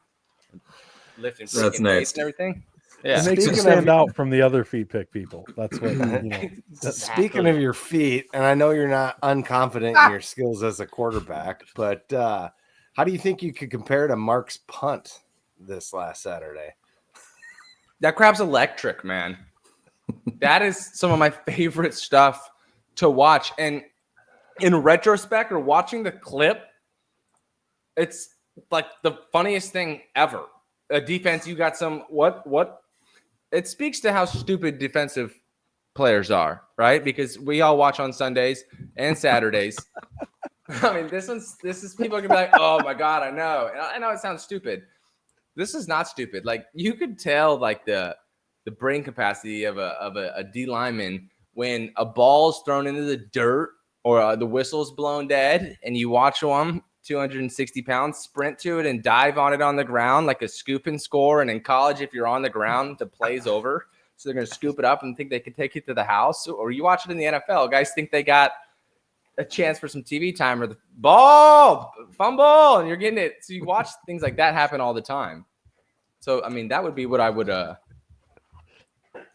lifting that's nice and everything. Yeah, it makes you stand out from the other feet pick people. That's what Speaking of your feet, and I know you're not unconfident in your skills as a quarterback, but how do you think you could compare to Mark's punt this last Saturday? That crap's electric, man. That is some of my favorite stuff to watch. And in retrospect, or watching the clip, it's like the funniest thing ever. A defense, you got some what it speaks to how stupid defensive players are, right? Because we all watch on Sundays and Saturdays. I mean, this is people are gonna be like, oh my God, I know. And I know it sounds stupid. This is not stupid. Like you could tell like the brain capacity of a D lineman when a ball's thrown into the dirt or the whistle's blown dead and you watch them 260 pounds sprint to it and dive on it on the ground like a scoop and score. And in college, if you're on the ground, the play's over. So they're going to scoop it up and think they could take it to the house. Or you watch it in the NFL, guys think they got a chance for some TV time or the ball, fumble, and you're getting it. So you watch things like that happen all the time. So, I mean, that would be what I would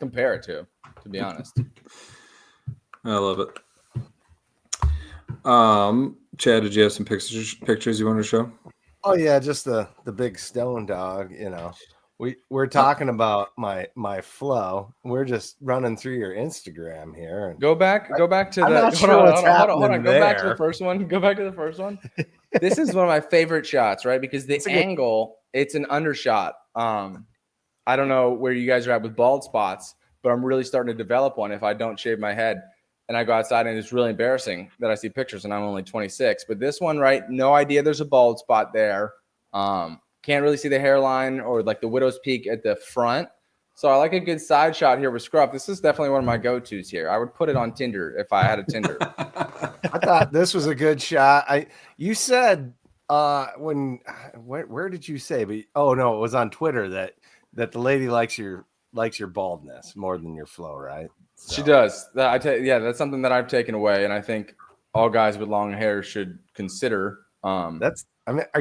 compare it to be honest. I love it. Chad, did you have some pictures you want to show? Oh yeah, just the big stone dog. You know, we're talking about my flow. We're just running through your Instagram here. And go back to the. Hold on. Go back to the first one. Go back to the first one. This is one of my favorite shots, right? Because the angle, it's an undershot. I don't know where you guys are at with bald spots, but I'm really starting to develop one if I don't shave my head. And I go outside and it's really embarrassing that I see pictures and I'm only 26. But this one, right, no idea there's a bald spot there. Can't really see the hairline or like the widow's peak at the front. So I like a good side shot here with scruff. This is definitely one of my go-tos here. I would put it on Tinder if I had a Tinder. I thought this was a good shot. You said where did you say? But oh no, it was on Twitter that the lady likes your baldness more than your flow, right? So. She does. That's something that I've taken away, and I think all guys with long hair should consider. Are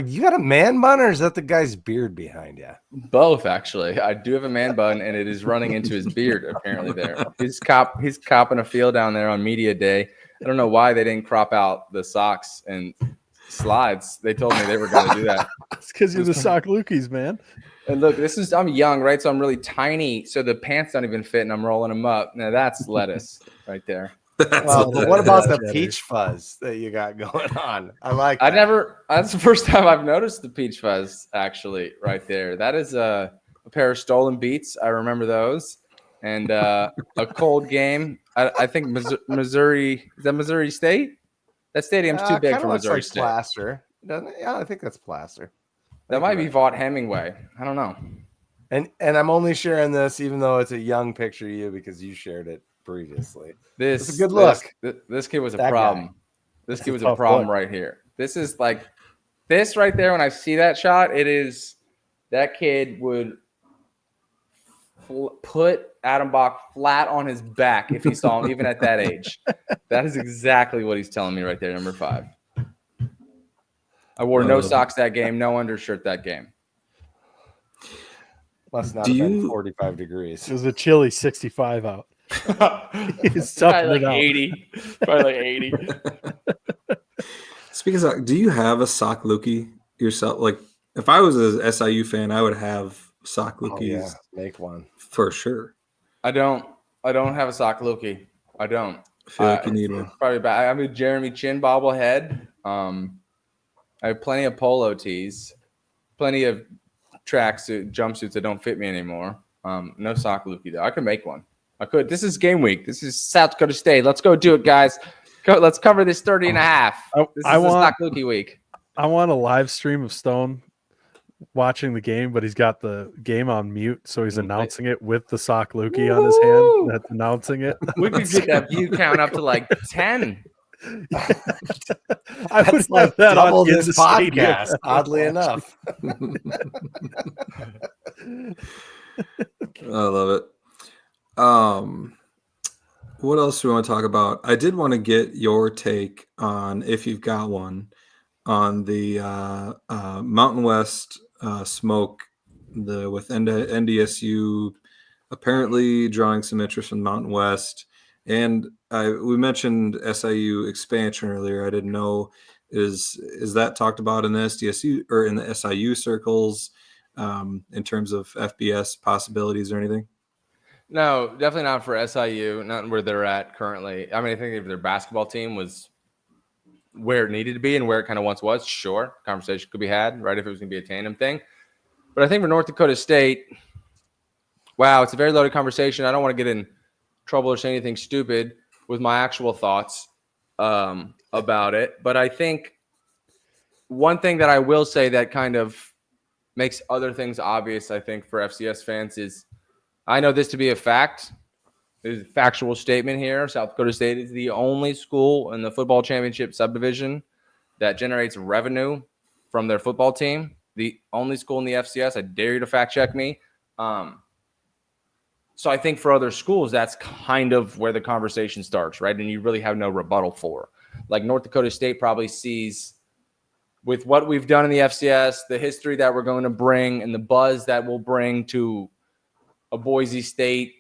you got a man bun, or is that the guy's beard behind you? Both, actually. I do have a man bun, and it is running into his beard. Apparently, there he's copping a feel down there on media day. I don't know why they didn't crop out the socks and slides. They told me they were going to do that. It's because you're the Salukis, man. And look, I'm young, right? So I'm really tiny. So the pants don't even fit, and I'm rolling them up. Now that's lettuce right there. Well, but what about the peach fuzz that you got going on? I like that. That's the first time I've noticed the peach fuzz, actually, right there. That is a pair of stolen Beats. I remember those. And a cold game. I think Missouri, is that Missouri State? That stadium's too big for Missouri State. Plaster, doesn't it? Yeah, I think that's plaster. That might be Vaught Hemingway. I don't know. And I'm only sharing this, even though it's a young picture of you, because you shared it previously. This is a good look. This kid was a That problem. guy. This kid was a problem right here. This is like this right there. When I see that shot, it is that kid would put Adam Bach flat on his back if he saw him, even at that age. That is exactly what he's telling me right there, number 5. I wore no socks that game, no undershirt that game. Must not have been 45 degrees. It was a chilly 65 out. He's probably like 80. Probably like 80. Speaking of sock, do you have a sock lookie yourself? Like, if I was an SIU fan, I would have sock lookies. Yeah, make one for sure. I don't have a sock lookie. I don't. I feel like you need one. Probably bad. I have a Jeremy Chin bobblehead. I have plenty of polo tees, plenty of tracksuit jumpsuits that don't fit me anymore. No sock lookie though. I could make one. I could. This is game week. This is South Dakota State. Let's go do it, guys. Let's cover this 30 and a half. This is the sock lookie week. I want a live stream of Stone watching the game, but he's got the game on mute, so he's announcing it with the sock lookie on his hand. That's announcing it. We could get that view count up to like 10. I would like that double on this podcast, stadium. oddly enough. I love it. What else do we want to talk about? I did want to get your take on, if you've got one, on the Mountain West smoke with NDSU apparently drawing some interest from Mountain West. And we mentioned SIU expansion earlier. I didn't know, is that talked about in the SDSU or in the SIU circles in terms of FBS possibilities or anything? No, definitely not for SIU, not where they're at currently. I mean, I think if their basketball team was where it needed to be and where it kind of once was, sure, conversation could be had, right, if it was going to be a tandem thing. But I think for North Dakota State, wow, it's a very loaded conversation. I don't want to get in trouble or say anything stupid with my actual thoughts about it. But I think one thing that I will say that kind of makes other things obvious, I think, for FCS fans is I know this to be a fact. There's a factual statement here. South Dakota State is the only school in the football championship subdivision that generates revenue from their football team. The only school in the FCS. I dare you to fact check me. So I think for other schools, that's kind of where the conversation starts, right? And you really have no rebuttal for. Like North Dakota State probably sees with what we've done in the FCS, the history that we're going to bring and the buzz that we'll bring to a Boise State,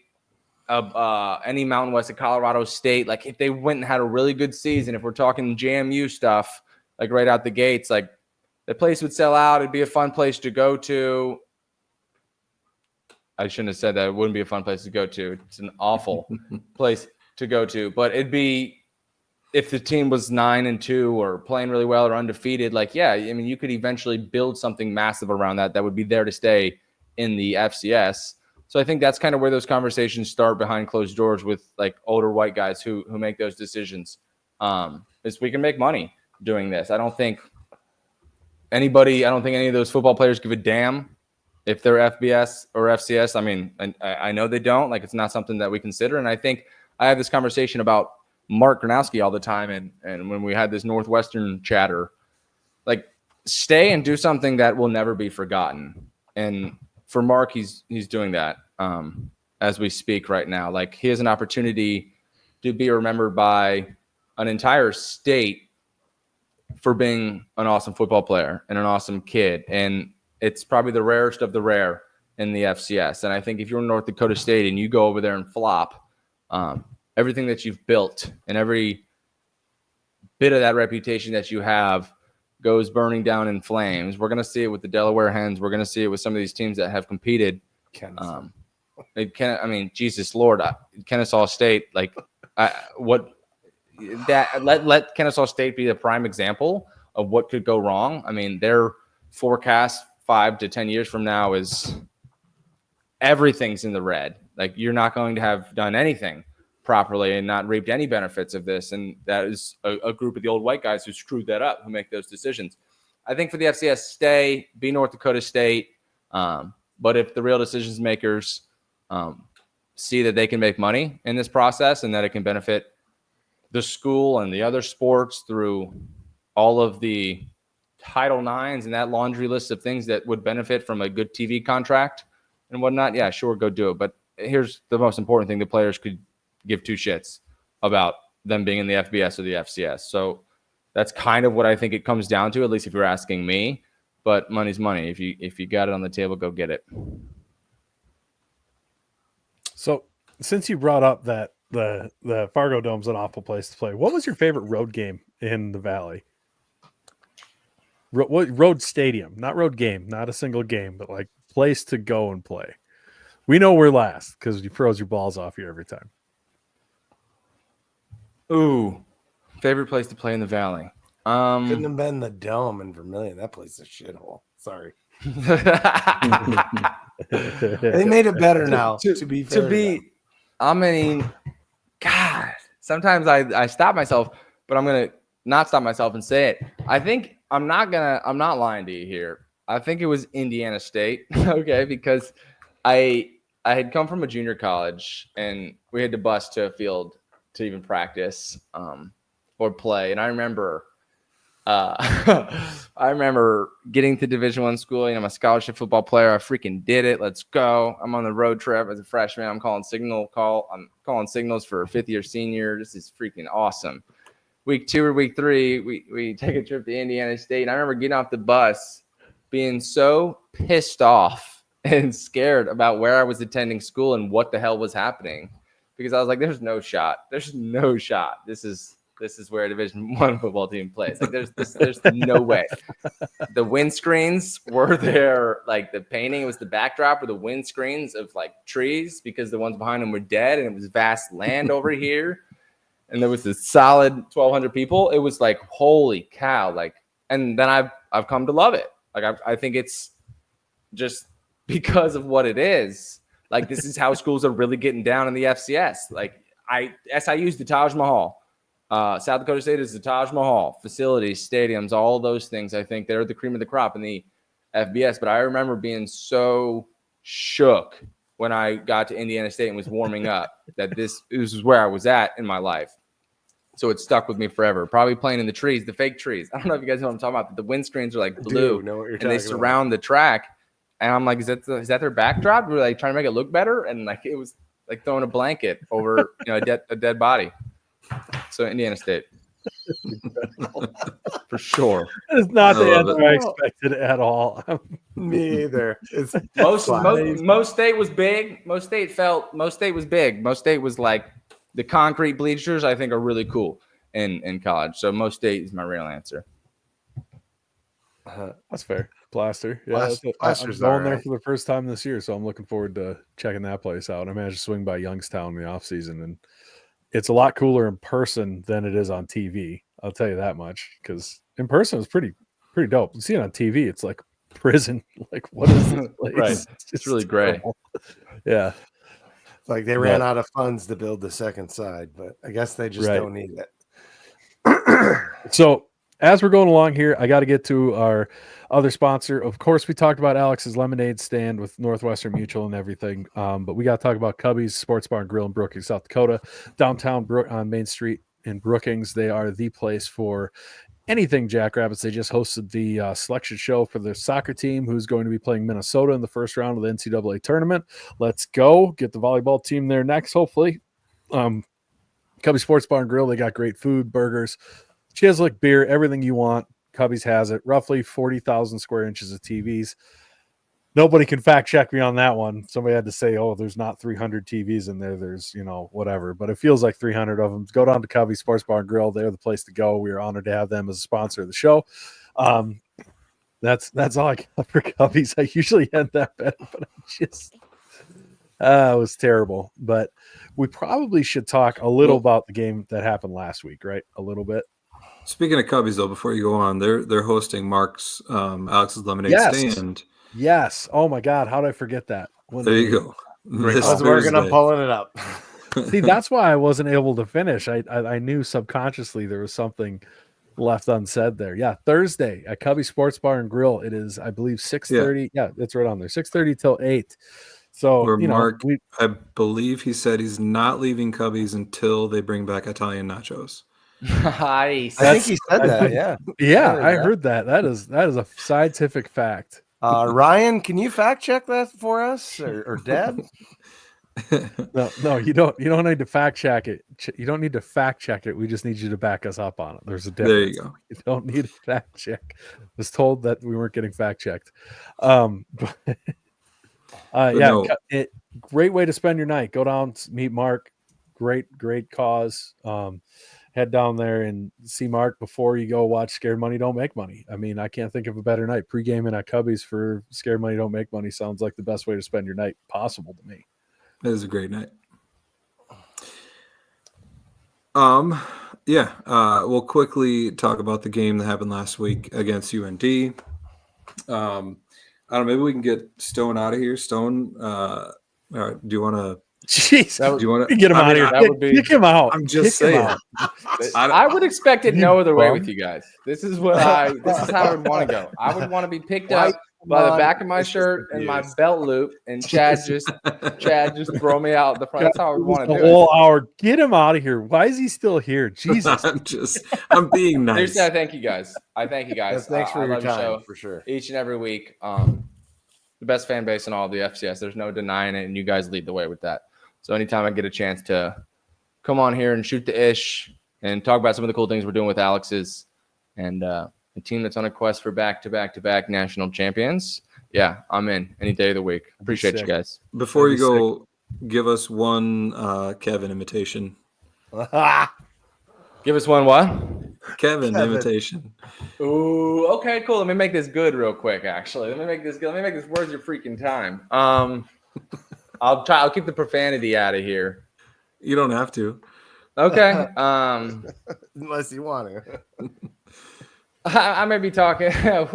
any Mountain West, of Colorado State. Like if they went and had a really good season, if we're talking JMU stuff, like right out the gates, like the place would sell out. It'd be a fun place to go to. I shouldn't have said that. It wouldn't be a fun place to go to. It's an awful place to go to. But it'd be, if the team was 9-2 or playing really well or undefeated, like, yeah, I mean, you could eventually build something massive around that would be there to stay in the FCS. So I think that's kind of where those conversations start behind closed doors with like older white guys who make those decisions. Is we can make money doing this. I don't think any of those football players give a damn if they're FBS or FCS. I mean, I know they don't. Like, it's not something that we consider. And I think I have this conversation about Mark Gronowski all the time. And when we had this Northwestern chatter, like, stay and do something that will never be forgotten. And for Mark, he's doing that as we speak right now. Like, he has an opportunity to be remembered by an entire state for being an awesome football player and an awesome kid. And it's probably the rarest of the rare in the FCS. And I think if you're in North Dakota State and you go over there and flop, everything that you've built and every bit of that reputation that you have goes burning down in flames. We're going to see it with the Delaware Hens. We're going to see it with some of these teams that have competed. Jesus Lord, Kennesaw State, let Kennesaw State be the prime example of what could go wrong. I mean, their forecast 5 to 10 years from now is everything's in the red. Like, you're not going to have done anything properly and not reaped any benefits of this. And that is a group of the old white guys who screwed that up, who make those decisions. I think for the FCS, stay, be North Dakota State. But if the real decision makers see that they can make money in this process and that it can benefit the school and the other sports through all of the Title IXs and that laundry list of things that would benefit from a good TV contract and whatnot, yeah, sure, go do it. But here's the most important thing: the players could give two shits about them being in the FBS or the FCS. So that's kind of what I think it comes down to, at least if you're asking me. But money's money. If you got it on the table, go get it. So since you brought up that the Fargo Dome's an awful place to play, what was your favorite road game in the Valley? Road stadium, not road game, not a single game, but like place to go and play. We know we're last because you froze your balls off here every time. Ooh, favorite place to play in the Valley. Couldn't have been the Dome in Vermilion. That place is a shithole. Sorry. They made it better now. To be fair, I mean, God. Sometimes I stop myself, but I'm gonna not stop myself and say it. I think I'm not lying to you here. I think it was Indiana State. Okay, because I had come from a junior college and we had to bus to a field to even practice or play. And I remember getting to Division I school. I'm a scholarship football player. I freaking did it. Let's go. I'm on the road trip as a freshman. I'm calling signals for a fifth year senior. This is freaking awesome. Week 2 or week 3, we take a trip to Indiana State. And I remember getting off the bus being so pissed off and scared about where I was attending school and what the hell was happening. Because I was like, there's no shot. There's no shot. This is where a Division I football team plays. Like, there's no way. The windscreens were there, like the painting was the backdrop or the windscreens of like trees because the ones behind them were dead and it was vast land over here. And there was this solid 1,200 people. It was like, holy cow. Like, and then I've come to love it. Like, I think it's just because of what it is. Like, this is how schools are really getting down in the FCS. Like, SIU's the Taj Mahal. South Dakota State is the Taj Mahal. Facilities, stadiums, all those things. I think they're the cream of the crop in the FBS. But I remember being so shook when I got to Indiana State and was warming up that this is where I was at in my life. So it stuck with me forever. Probably playing in the trees, the fake trees. I don't know if you guys know what I'm talking about, but the windscreens are like blue and they surround the track. And I'm like, is that their backdrop? We're like trying to make it look better. And like, it was like throwing a blanket over, a dead body. So Indiana State. For sure. It's not the answer I expected at all. Me either. Most State was big. Most State was big. Most State was like the concrete bleachers, I think, are really cool in college. So Most State is my real answer. That's fair. Blaster. Yeah, I'm going there for the first time this year, so I'm looking forward to checking that place out. I managed to swing by Youngstown in the off season, and it's a lot cooler in person than it is on TV. I'll tell you that much, because in person it's pretty dope. You see it on TV, it's like prison. Like, what is this place? Right. It's really great. Yeah. It's like they ran out of funds to build the second side, but I guess they just don't need it. So as we're going along here, I got to get to our other sponsor. Of course, we talked about Alex's lemonade stand with Northwestern Mutual and everything, but we got to talk about Cubby's Sports Bar and Grill in Brookings, South Dakota, downtown on Main Street in Brookings. They are the place for anything Jackrabbits. They just hosted the selection show for their soccer team, who's going to be playing Minnesota in the first round of the NCAA tournament. Let's go get the volleyball team there next, hopefully. Cubby Sports Bar and Grill, they got great food, burgers, Chislick beer, everything you want. Cubby's has it. Roughly 40,000 square inches of TVs. nobody can fact check me on that one. Somebody had to say, "Oh, there's not 300 TVs in there. There's whatever," but it feels like 300 of them. Go down to Covey Sports Bar and Grill. They're the place to go. We are honored to have them as a sponsor of the show. That's all I got for Cubbies. I usually had that better, but I just it was terrible. But we probably should talk a little about the game that happened last week, right? A little bit. Speaking of Cubbies, though, before you go on, they're hosting Mark's Alex's Lemonade Stand. Yes. Oh my God, how did I forget that? There you go. I was working on pulling it up. See, that's why I wasn't able to finish. I knew subconsciously there was something left unsaid there. Yeah, Thursday at Cubby Sports Bar and Grill. It is, I believe, 6:30. Yeah, it's right on there. 6:30 till 8. So Mark, I believe he said he's not leaving Cubbies until they bring back Italian nachos. Nice. I think he said that. Yeah. Yeah, I heard that. That is a scientific fact. Ryan, can you fact check that for us, or Deb? No, you don't need to fact check it. You don't need to fact check it. We just need you to back us up on it. There's a difference. There you go. You don't need a fact check. I was told that we weren't getting fact checked. Great way to spend your night. Go down, meet Mark. Great cause. Head down there and see Mark before you go watch Scared Money Don't Make Money. I mean, I can't think of a better night. Pre-gaming at Cubbies for Scared Money Don't Make Money sounds like the best way to spend your night possible to me. It is a great night. We'll quickly talk about the game that happened last week against UND. I don't know, maybe we can get Stone out of here. Stone, do you want to? Jeez, do you want to get him out of here? That would be. Kick him out. I'm just saying. I would expect it no other way with you guys. This is how I would want to go. I would want to be picked up by the back of my shirt and my belt loop, and Chad just throw me out the front. That's how I would want to do it. The whole hour. Get him out of here. Why is he still here? Jesus. I'm being nice. Seriously, I thank you guys. Thanks for your time, show for sure. Each and every week. The best fan base in all of the FCS. There's no denying it, and you guys lead the way with that. So anytime I get a chance to come on here and shoot the ish and talk about some of the cool things we're doing with Alex's and a team that's on a quest for back-to-back national champions, yeah, I'm in any day of the week. Appreciate you guys. Before you go, give us one Kevin imitation. Give us one what? Kevin imitation. Ooh, okay, cool. Let me make this good real quick, actually. Let me make this worth your freaking time. I'll keep the profanity out of here. You don't have to. Okay. Unless you want to. I may be talking. I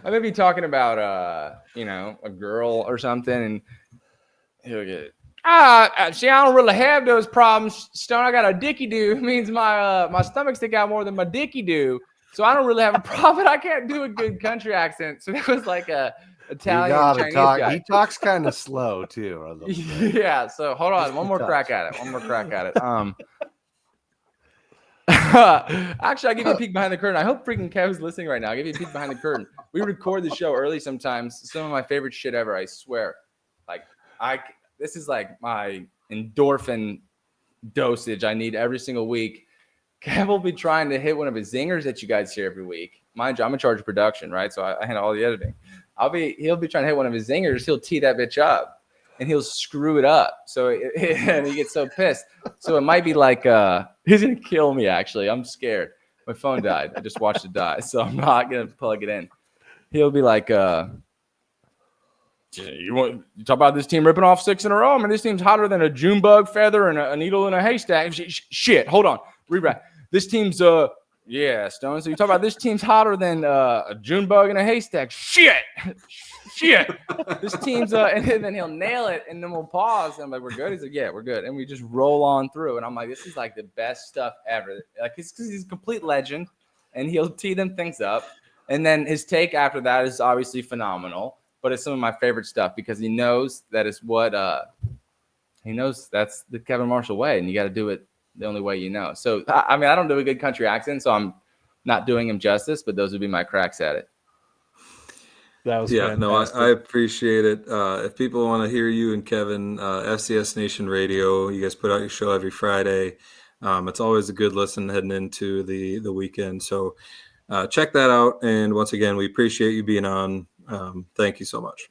may be talking about a girl or something, and he'll get. See, I don't really have those problems, Stone. I got a dicky do. It means my stomach stick out more than my dicky do. So I don't really have a problem. I can't do a good country accent. So that was like a Italian Chinese guy. He talks kind of slow too. Yeah. So hold on. One more crack at it. Actually, I'll give you a peek behind the curtain. I hope freaking Kev's listening right now. I'll give you a peek behind the curtain. We record the show early sometimes. Some of my favorite shit ever, I swear. This is like my endorphin dosage I need every single week. Kev will be trying to hit one of his zingers that you guys hear every week. Mind you, I'm in charge of production, right? So I handle all the editing. He'll be trying to hit one of his zingers. He'll tee that bitch up, and he'll screw it up. And he gets so pissed. So it might be like he's gonna kill me. Actually, I'm scared. My phone died. I just watched it die, so I'm not gonna plug it in. He'll be like, you talk about this team ripping off 6 in a row? I mean, this team's hotter than a June bug feather and a needle in a haystack. Shit, hold on. Rebrand. This team's yeah, Stone. So you talk about this team's hotter than a June bug in a haystack. Shit. This team's and then he'll nail it, and then we'll pause. And I'm like, we're good. He's like, yeah, we're good. And we just roll on through. And I'm like, this is like the best stuff ever. Like, it's because he's a complete legend, and he'll tee them things up. And then his take after that is obviously phenomenal. But it's some of my favorite stuff because he knows that it's what he knows that's the Kevin Marshall way, and you got to do it the only way you know. So, I mean, I don't do a good country accent, so I'm not doing him justice, but those would be my cracks at it. That was fantastic. I appreciate it. If people want to hear you and Kevin, FCS Nation Radio, you guys put out your show every Friday. It's always a good listen heading into the weekend. So check that out. And once again, we appreciate you being on. Thank you so much.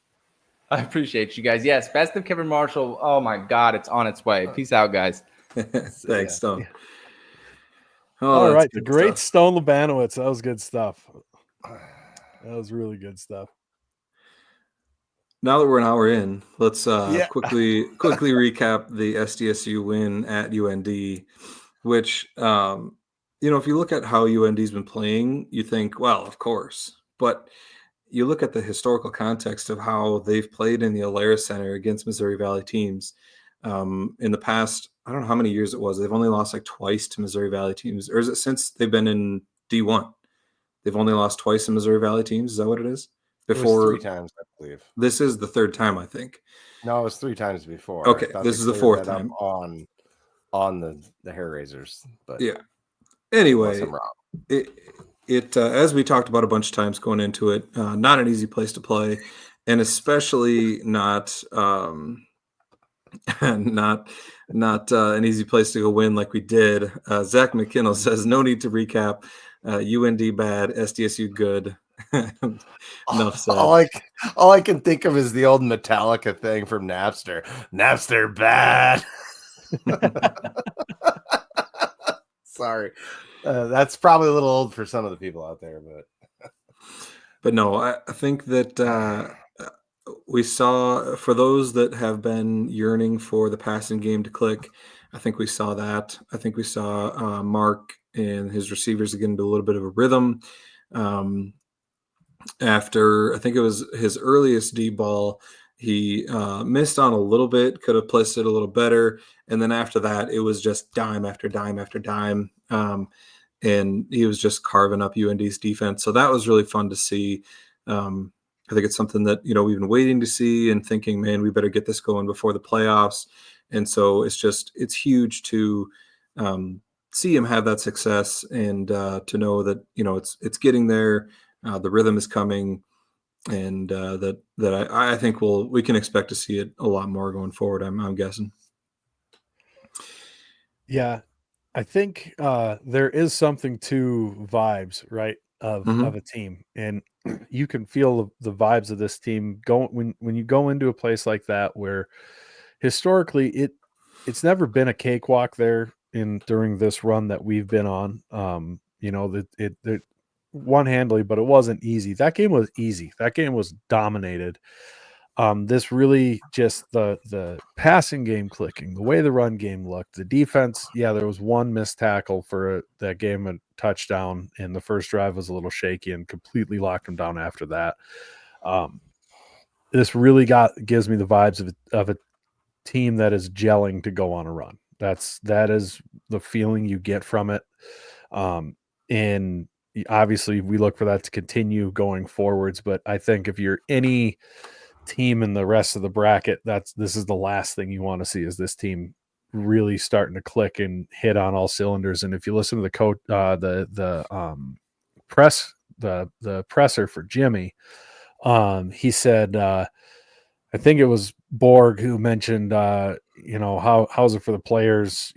I appreciate you guys. Yes, best of Kevin Marshall. Oh my God, it's on its way. Peace out, guys. Thanks, Stone. Yeah. Oh, All that's right, good great stuff. Stone Labanowitz. That was good stuff. That was really good stuff. Now that we're an hour in, let's Yeah. quickly recap the SDSU win at UND, which if you look at how UND's been playing, you think, well, of course. But you look at the historical context of how they've played in the Alaris Center against Missouri Valley teams. In the past, I don't know how many years it was. They've only lost like twice to Missouri Valley teams. Or is it since they've been in D1? They've only lost twice to Missouri Valley teams. Is that what it is? It was 3 times, I believe. This is the third time, I think. No, it was 3 times before. Okay, I thought this they is the cleared fourth that up time. on the hair raisers. But yeah. Anyway, unless I'm wrong. It as we talked about a bunch of times going into it, not an easy place to play, and especially not not an easy place to go win like we did. Zach McKinnell says, no need to recap. UND bad, SDSU good. Enough said. All I can think of is the old Metallica thing from Napster. Napster bad. Sorry. That's probably a little old for some of the people out there, but no, I think that we saw, for those that have been yearning for the passing game to click, I think we saw that. I think we saw Mark and his receivers get into a little bit of a rhythm. After, I think it was his earliest D ball, he missed on a little bit, could have placed it a little better. And then after that, it was just dime after dime after dime. And he was just carving up UND's defense. So that was really fun to see. I think it's something that, we've been waiting to see and thinking, man, we better get this going before the playoffs. And so it's huge to see him have that success and to know that, it's getting there. The rhythm is coming, and that I think we can expect to see it a lot more going forward. I'm guessing. Yeah, I think there is something to vibes, right, of a team, and you can feel the vibes of this team going when you go into a place like that where historically it's never been a cakewalk there during this run that we've been on. That one handily, but it wasn't easy. That game was easy. That game was dominated. This really just the passing game clicking, the way the run game looked, the defense. Yeah, there was one missed tackle for that game, a touchdown, and the first drive was a little shaky and completely locked them down after that. This really gives me the vibes of a team that is gelling to go on a run. That is the feeling you get from it. And obviously we look for that to continue going forwards, but I think if you're any team in the rest of the bracket, this is the last thing you want to see, is this team really starting to click and hit on all cylinders. And if you listen to the coach, the presser for Jimmy, he said, I think it was Borg who mentioned, how's it for the players,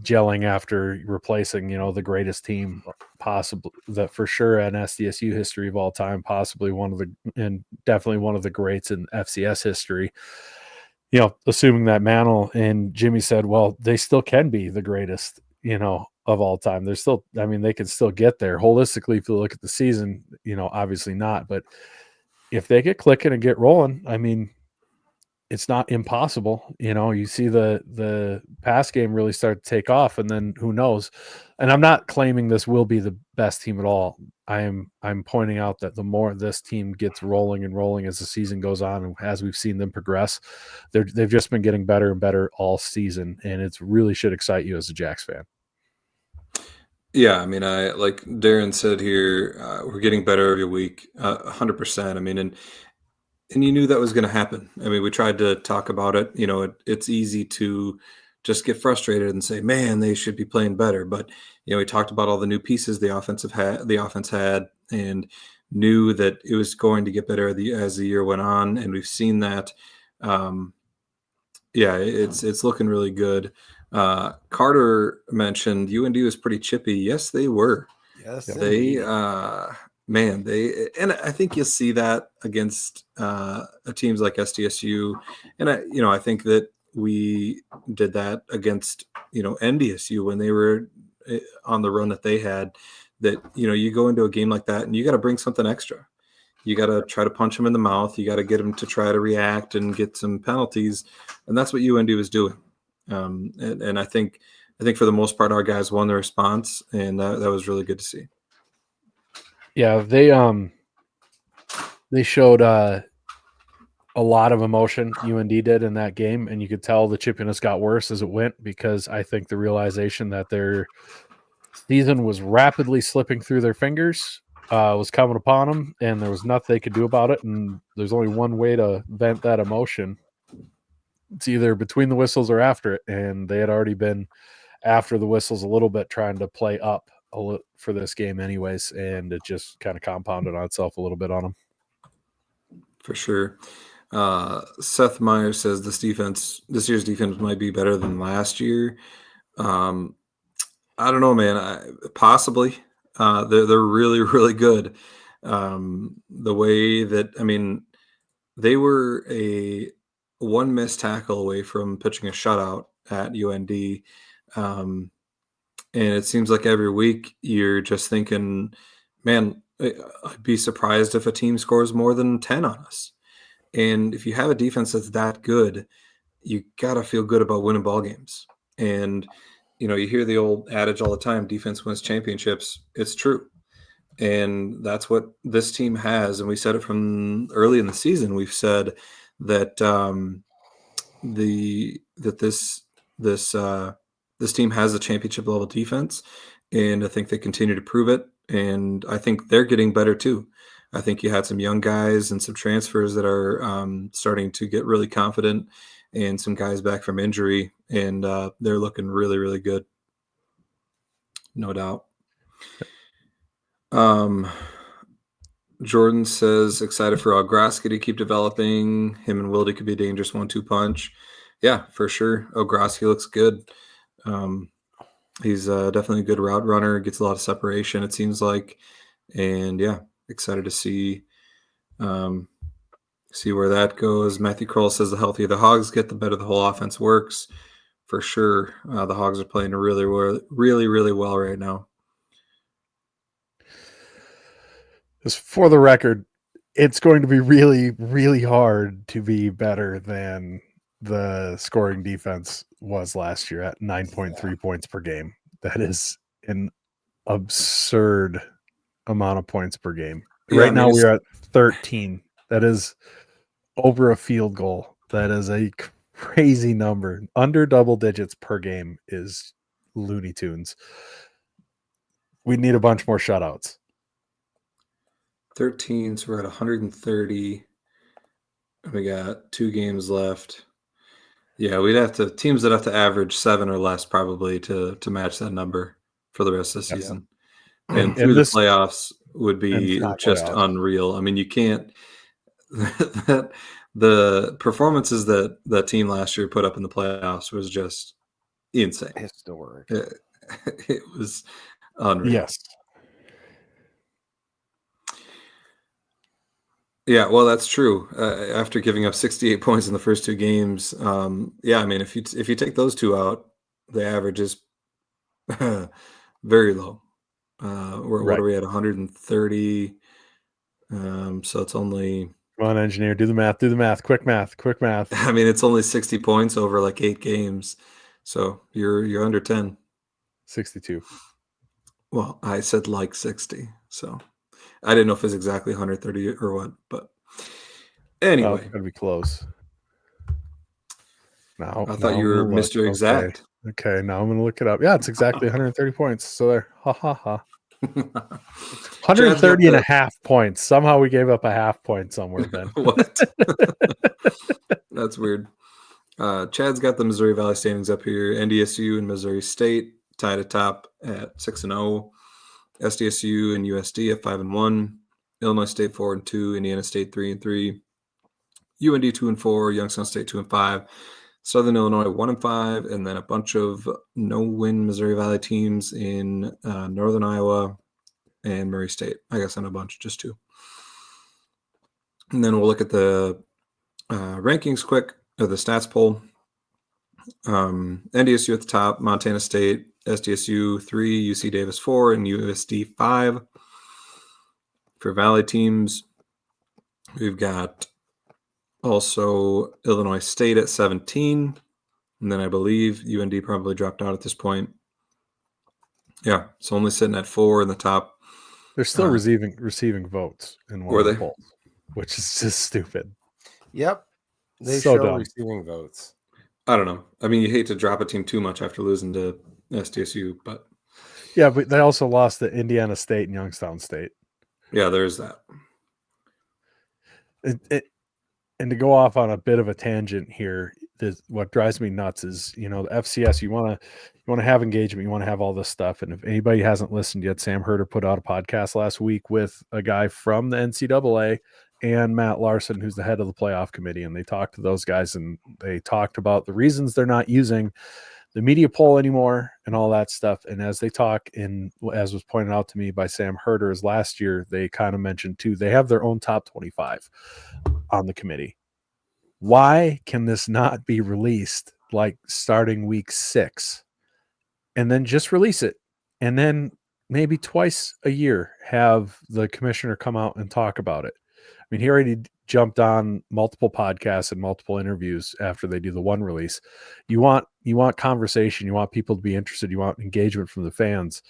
gelling after replacing, the greatest team possible, that for sure in SDSU history of all time, possibly and definitely one of the greats in FCS history, assuming that mantle. And Jimmy said, well, they still can be the greatest, of all time. They're still, they can still get there holistically. If you look at the season, obviously not, but if they get clicking and get rolling, it's not impossible. You see the pass game really start to take off, and then who knows? And I'm not claiming this will be the best team at all. I'm pointing out that the more this team gets rolling and rolling as the season goes on, and as we've seen them progress, they've just been getting better and better all season, and it really should excite you as a Jacks fan. Yeah, I like Darren said here, we're getting better every week, 100%. And you knew that was going to happen. We tried to talk about it. It's easy to just get frustrated and say, man, they should be playing better. But, we talked about all the new pieces the offense had, and knew that it was going to get better as the year went on. And we've seen that. It's looking really good. Carter mentioned UND was pretty chippy. Yes, they were. yes, They man, and I think you'll see that against teams like SDSU, and I think that we did that against NDSU when they were on the run that they had. That you go into a game like that and you got to bring something extra. You got to try to punch them in the mouth. You got to get them to try to react and get some penalties, and that's what UND was doing. And I think for the most part, our guys won the response, and that was really good to see. Yeah, they showed a lot of emotion. UND did in that game, and you could tell the chippiness got worse as it went because I think the realization that their season was rapidly slipping through their fingers was coming upon them, and there was nothing they could do about it. And there's only one way to vent that emotion. It's either between the whistles or after it, and they had already been after the whistles a little bit, trying to play up for this game anyways, and it just kind of compounded on itself a little bit on them. For sure. Seth Meyer says this year's defense might be better than last year. I don't know, man. Possibly. They're really, really good. The way that, they were a one missed tackle away from pitching a shutout at UND. And it seems like every week you're just thinking, man, I'd be surprised if a team scores more than 10 on us. And if you have a defense that's that good, you got to feel good about winning ball games. And, you hear the old adage all the time, defense wins championships. It's true. And that's what this team has. And we said it from early in the season. We've said that this team has a championship level defense, and I think they continue to prove it. And I think they're getting better too. I think you had some young guys and some transfers that are starting to get really confident, and some guys back from injury, and they're looking really, really good. No doubt. Jordan says excited for Ogroski to keep developing. Him and Wilde could be a dangerous 1-2 punch. Yeah, for sure. Ogroski looks good. He's definitely a good route runner, gets a lot of separation, it seems like. And yeah, excited to see where that goes. Matthew Kroll says the healthier the Hogs get, the better the whole offense works. For sure. The Hogs are playing really, really, really well right now. Just for the record, it's going to be really, really hard to be better than the scoring defense was last year at 9.3 points per game. That is an absurd amount of points per game. Yeah, right now we are at 13. That is over a field goal. That is a crazy number. Under double digits per game is Looney Tunes. We need a bunch more shutouts. 13, so we're at 130. We got 2 games left. Yeah, teams that have to average 7 or less probably to match that number for the rest of the season. Yeah. And through the playoffs would be just unreal. You can't the performances that team last year put up in the playoffs was just insane. Historic. It was unreal. Yes. Yeah, well, that's true. After giving up 68 points in the first 2 games, if you take those 2 out, the average is very low. What are we at? 130. So it's only. Come on, engineer, do the math. Quick math. It's only 60 points over like 8 games, so you're under 10. 62. Well, I said like 60, so. I didn't know if it was exactly 130 or what, but anyway. It's going to be close. I thought you were Mr. Exact. Okay, now I'm going to look it up. Yeah, it's exactly 130 points. So there. Ha, ha, ha. 130 and a half points. Somehow we gave up a half point somewhere, Ben. What? That's weird. Chad's got the Missouri Valley standings up here. NDSU and Missouri State tied atop at 6-0. SDSU and USD at 5-1, Illinois State 4-2, Indiana State 3-3, UND 2-4, Youngstown State 2-5, Southern Illinois 1-5, and then a bunch of no-win Missouri Valley teams in Northern Iowa, and Murray State. I guess on a bunch, just 2. And then we'll look at the rankings quick, or the stats poll. NDSU at the top, Montana State, SDSU 3, UC Davis 4, and USD 5. For Valley teams, we've got also Illinois State at 17. And then I believe UND probably dropped out at this point. Yeah, so only sitting at 4 in the top. They're still receiving votes in one of the polls, which is just stupid. Yep. They So show dumb. receiving votes. I don't know. I mean, you hate to drop a team too much after losing to SDSU, but Yeah, but they also lost to Indiana State and Youngstown State. yeah, there's that. And to go off on a bit of a tangent here, what drives me nuts is, the FCS, you want to have engagement, you want to have all this stuff. And if anybody hasn't listened yet, Sam Herder put out a podcast last week with a guy from the NCAA and Matt Larson, who's the head of the playoff committee. And they talked to those guys, and they talked about the reasons they're not using the media poll anymore and all that stuff. And as they talk, and as was pointed out to me by Sam Herder, is last year, they kind of mentioned too, they have their own top 25 on the committee. Why can this not be released like starting week 6 and then just release it? And then maybe twice a year have the commissioner come out and talk about it. I mean, he already jumped on multiple podcasts and multiple interviews after they do the one release. You want conversation. You want people to be interested. You want engagement from the fans.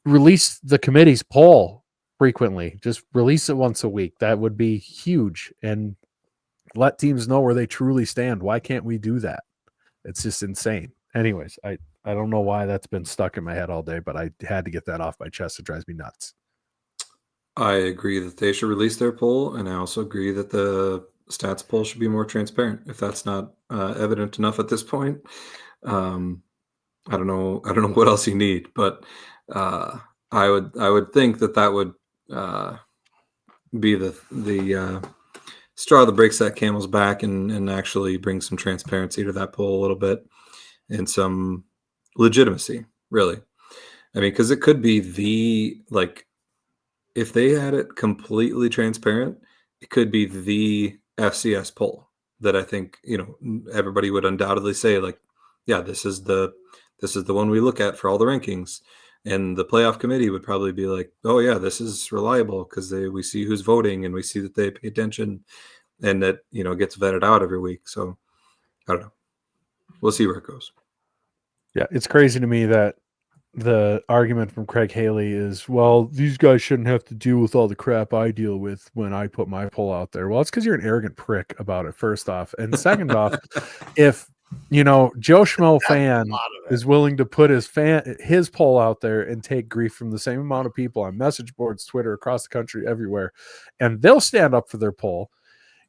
Release the committee's poll frequently. Just release it once a week. That would be huge. And let teams know where they truly stand. Why can't we do that? It's just insane. Anyways, I don't know why that's been stuck in my head all day, but I had to get that off my chest. It drives me nuts. I agree that they should release their poll, and I also agree that the stats poll should be more transparent. If that's not evident enough at this point, I don't know what else you need, but I would think that would be the straw that breaks that camel's back and actually bring some transparency to that poll a little bit and some legitimacy, really. I mean, because it could be if they had it completely transparent, it could be the FCS poll that I think, everybody would undoubtedly say, yeah, this is the one we look at for all the rankings. And the playoff committee would probably be like, oh yeah, this is reliable because we see who's voting and we see that they pay attention and that, gets vetted out every week. So I don't know. We'll see where it goes. Yeah, it's crazy to me that the argument from Craig Haley is, well, these guys shouldn't have to deal with all the crap I deal with when I put my poll out there. Well, it's because you're an arrogant prick about it, first off. And second off, if Joe Schmo fan is willing to put his poll out there and take grief from the same amount of people on message boards, Twitter, across the country, everywhere, and they'll stand up for their poll,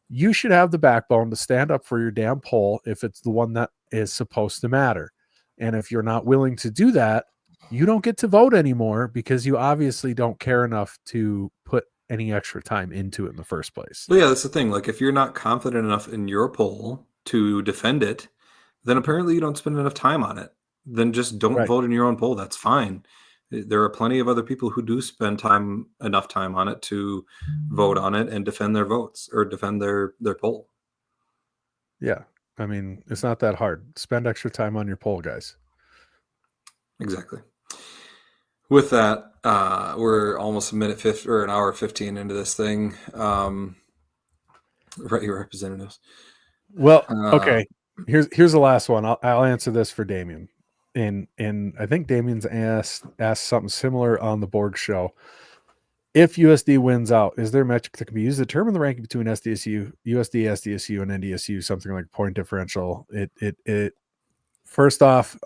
you should have the backbone to stand up for your damn poll if it's the one that is supposed to matter. And if you're not willing to do that, you don't get to vote anymore because you obviously don't care enough to put any extra time into it in the first place. Well, yeah, that's the thing. If you're not confident enough in your poll to defend it, then apparently you don't spend enough time on it. Then just don't vote in your own poll. That's fine. There are plenty of other people who do spend enough time on it to vote on it and defend their votes or defend their poll. Yeah. I mean, it's not that hard. Spend extra time on your poll, guys. Exactly. With that, we're almost an hour 15 into this thing. Right, your representatives. Well, okay. Here's the last one. I'll answer this for Damien, and I think Damien's asked something similar on the Borg show. If USD wins out, is there a metric that can be used to determine the ranking between USD, SDSU, and NDSU? Something like point differential. It first off,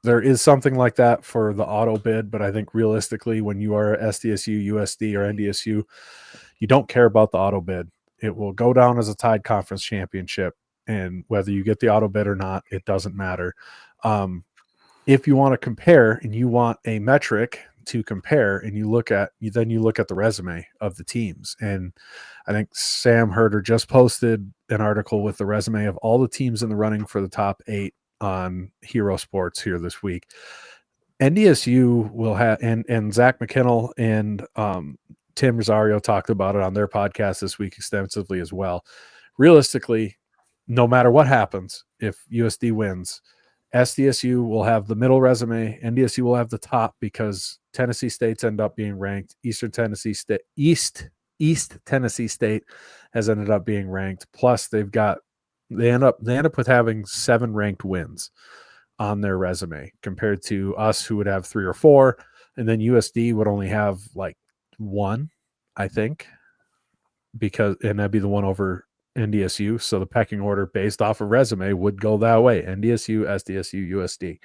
there is something like that for the auto bid, but I think realistically, when you are SDSU, USD, or NDSU, you don't care about the auto bid. It will go down as a tied conference championship, and whether you get the auto bid or not, it doesn't matter. If you want to compare and you want a metric to compare, and you look at the resume of the teams, and I think Sam Herder just posted an article with the resume of all the teams in the running for the top 8 on Hero Sports here this week. NDSU will have, and Zach McKinnell and Tim Rosario talked about it on their podcast this week extensively as well. Realistically, no matter what happens, if USD wins, SDSU will have the middle resume. NDSU will have the top because Tennessee State's end up being ranked. East Tennessee State has ended up being ranked. Plus, they end up with having 7 ranked wins on their resume compared to us, who would have 3 or 4, and then USD would only have like 1, I think, and that'd be the one over NDSU. So the pecking order based off of resume would go that way: NDSU, SDSU, USD.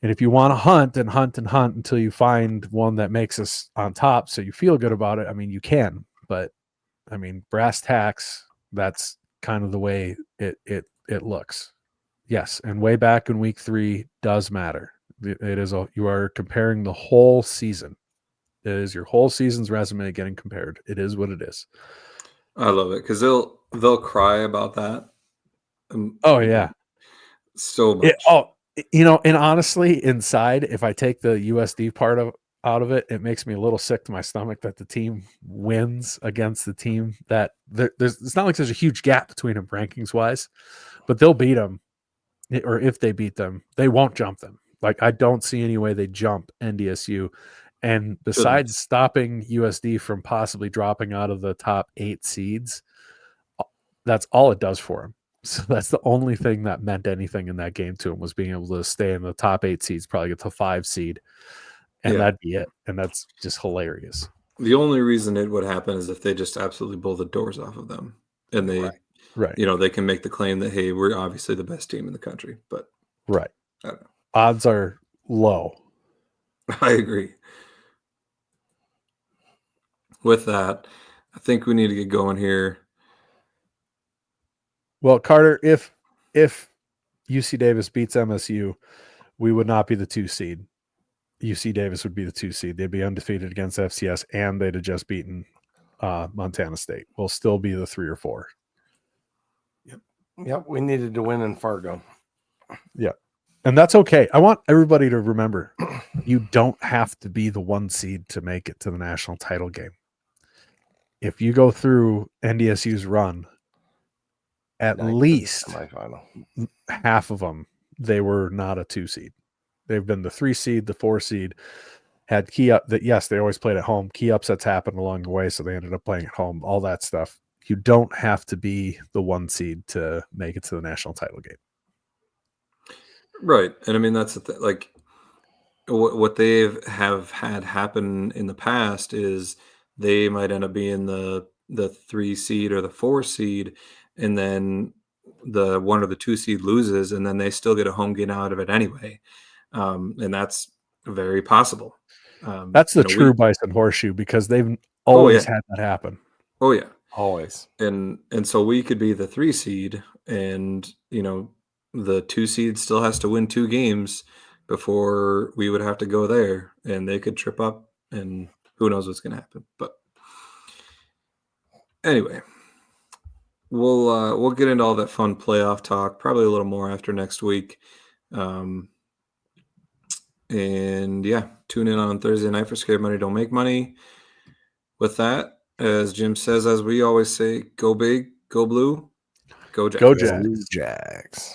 And if you want to hunt and hunt and hunt until you find one that makes us on top, so you feel good about it, I mean, you can. But I mean, brass tacks, that's kind of the way it looks. Yes, and way back in week 3 does matter. You are comparing the whole season. It is your whole season's resume getting compared. It is what it is. I love it because they'll cry about that. Oh yeah, so much. And honestly, inside, if I take the USD part out of it, it makes me a little sick to my stomach that the team wins against the team that it's not like there's a huge gap between them rankings wise, but they'll beat them, or if they beat them, they won't jump them. Like, I don't see any way they jump NDSU. And besides stopping USD from possibly dropping out of the top 8 seeds, that's all it does for them. So that's the only thing that meant anything in that game to him, was being able to stay in the top 8 seeds, probably get to 5 seed, and that'd be it. And that's just hilarious. The only reason it would happen is if they just absolutely blow the doors off of them, and they, right, they can make the claim that, hey, we're obviously the best team in the country. But right, I don't know. Odds are low. I agree. With that, I think we need to get going here. Well, Carter, if UC Davis beats MSU, we would not be the 2 seed. UC Davis would be the 2 seed. They'd be undefeated against FCS, and they'd have just beaten Montana State. We'll still be the 3 or 4. Yep. We needed to win in Fargo. Yeah. And that's okay. I want everybody to remember, you don't have to be the 1 seed to make it to the national title game. If you go through NDSU's run, at least half of them, they were not a 2 seed. They've been the 3 seed, the 4 seed, had key up that, yes, they always played at home. Key upsets happened along the way, so they ended up playing at home, all that stuff. You don't have to be the 1 seed to make it to the national title game. Right. And I mean, that's the thing. Like, what they have had happen in the past is they might end up being the 3 seed or the 4 seed, and then the 1 or the 2 seed loses, and then they still get a home game out of it anyway. And that's very possible. That's the true Bison Horseshoe, because they've always had that happen. Oh yeah, always. And so we could be the 3 seed, and the 2 seed still has to win 2 games before we would have to go there, and they could trip up, and who knows what's going to happen. But anyway, we'll get into all that fun playoff talk probably a little more after next week. And yeah, tune in on Thursday night for Scared Money Don't Make Money. With that, as Jim says, as we always say, go big, go blue, go Jags. Go Jags. Jags.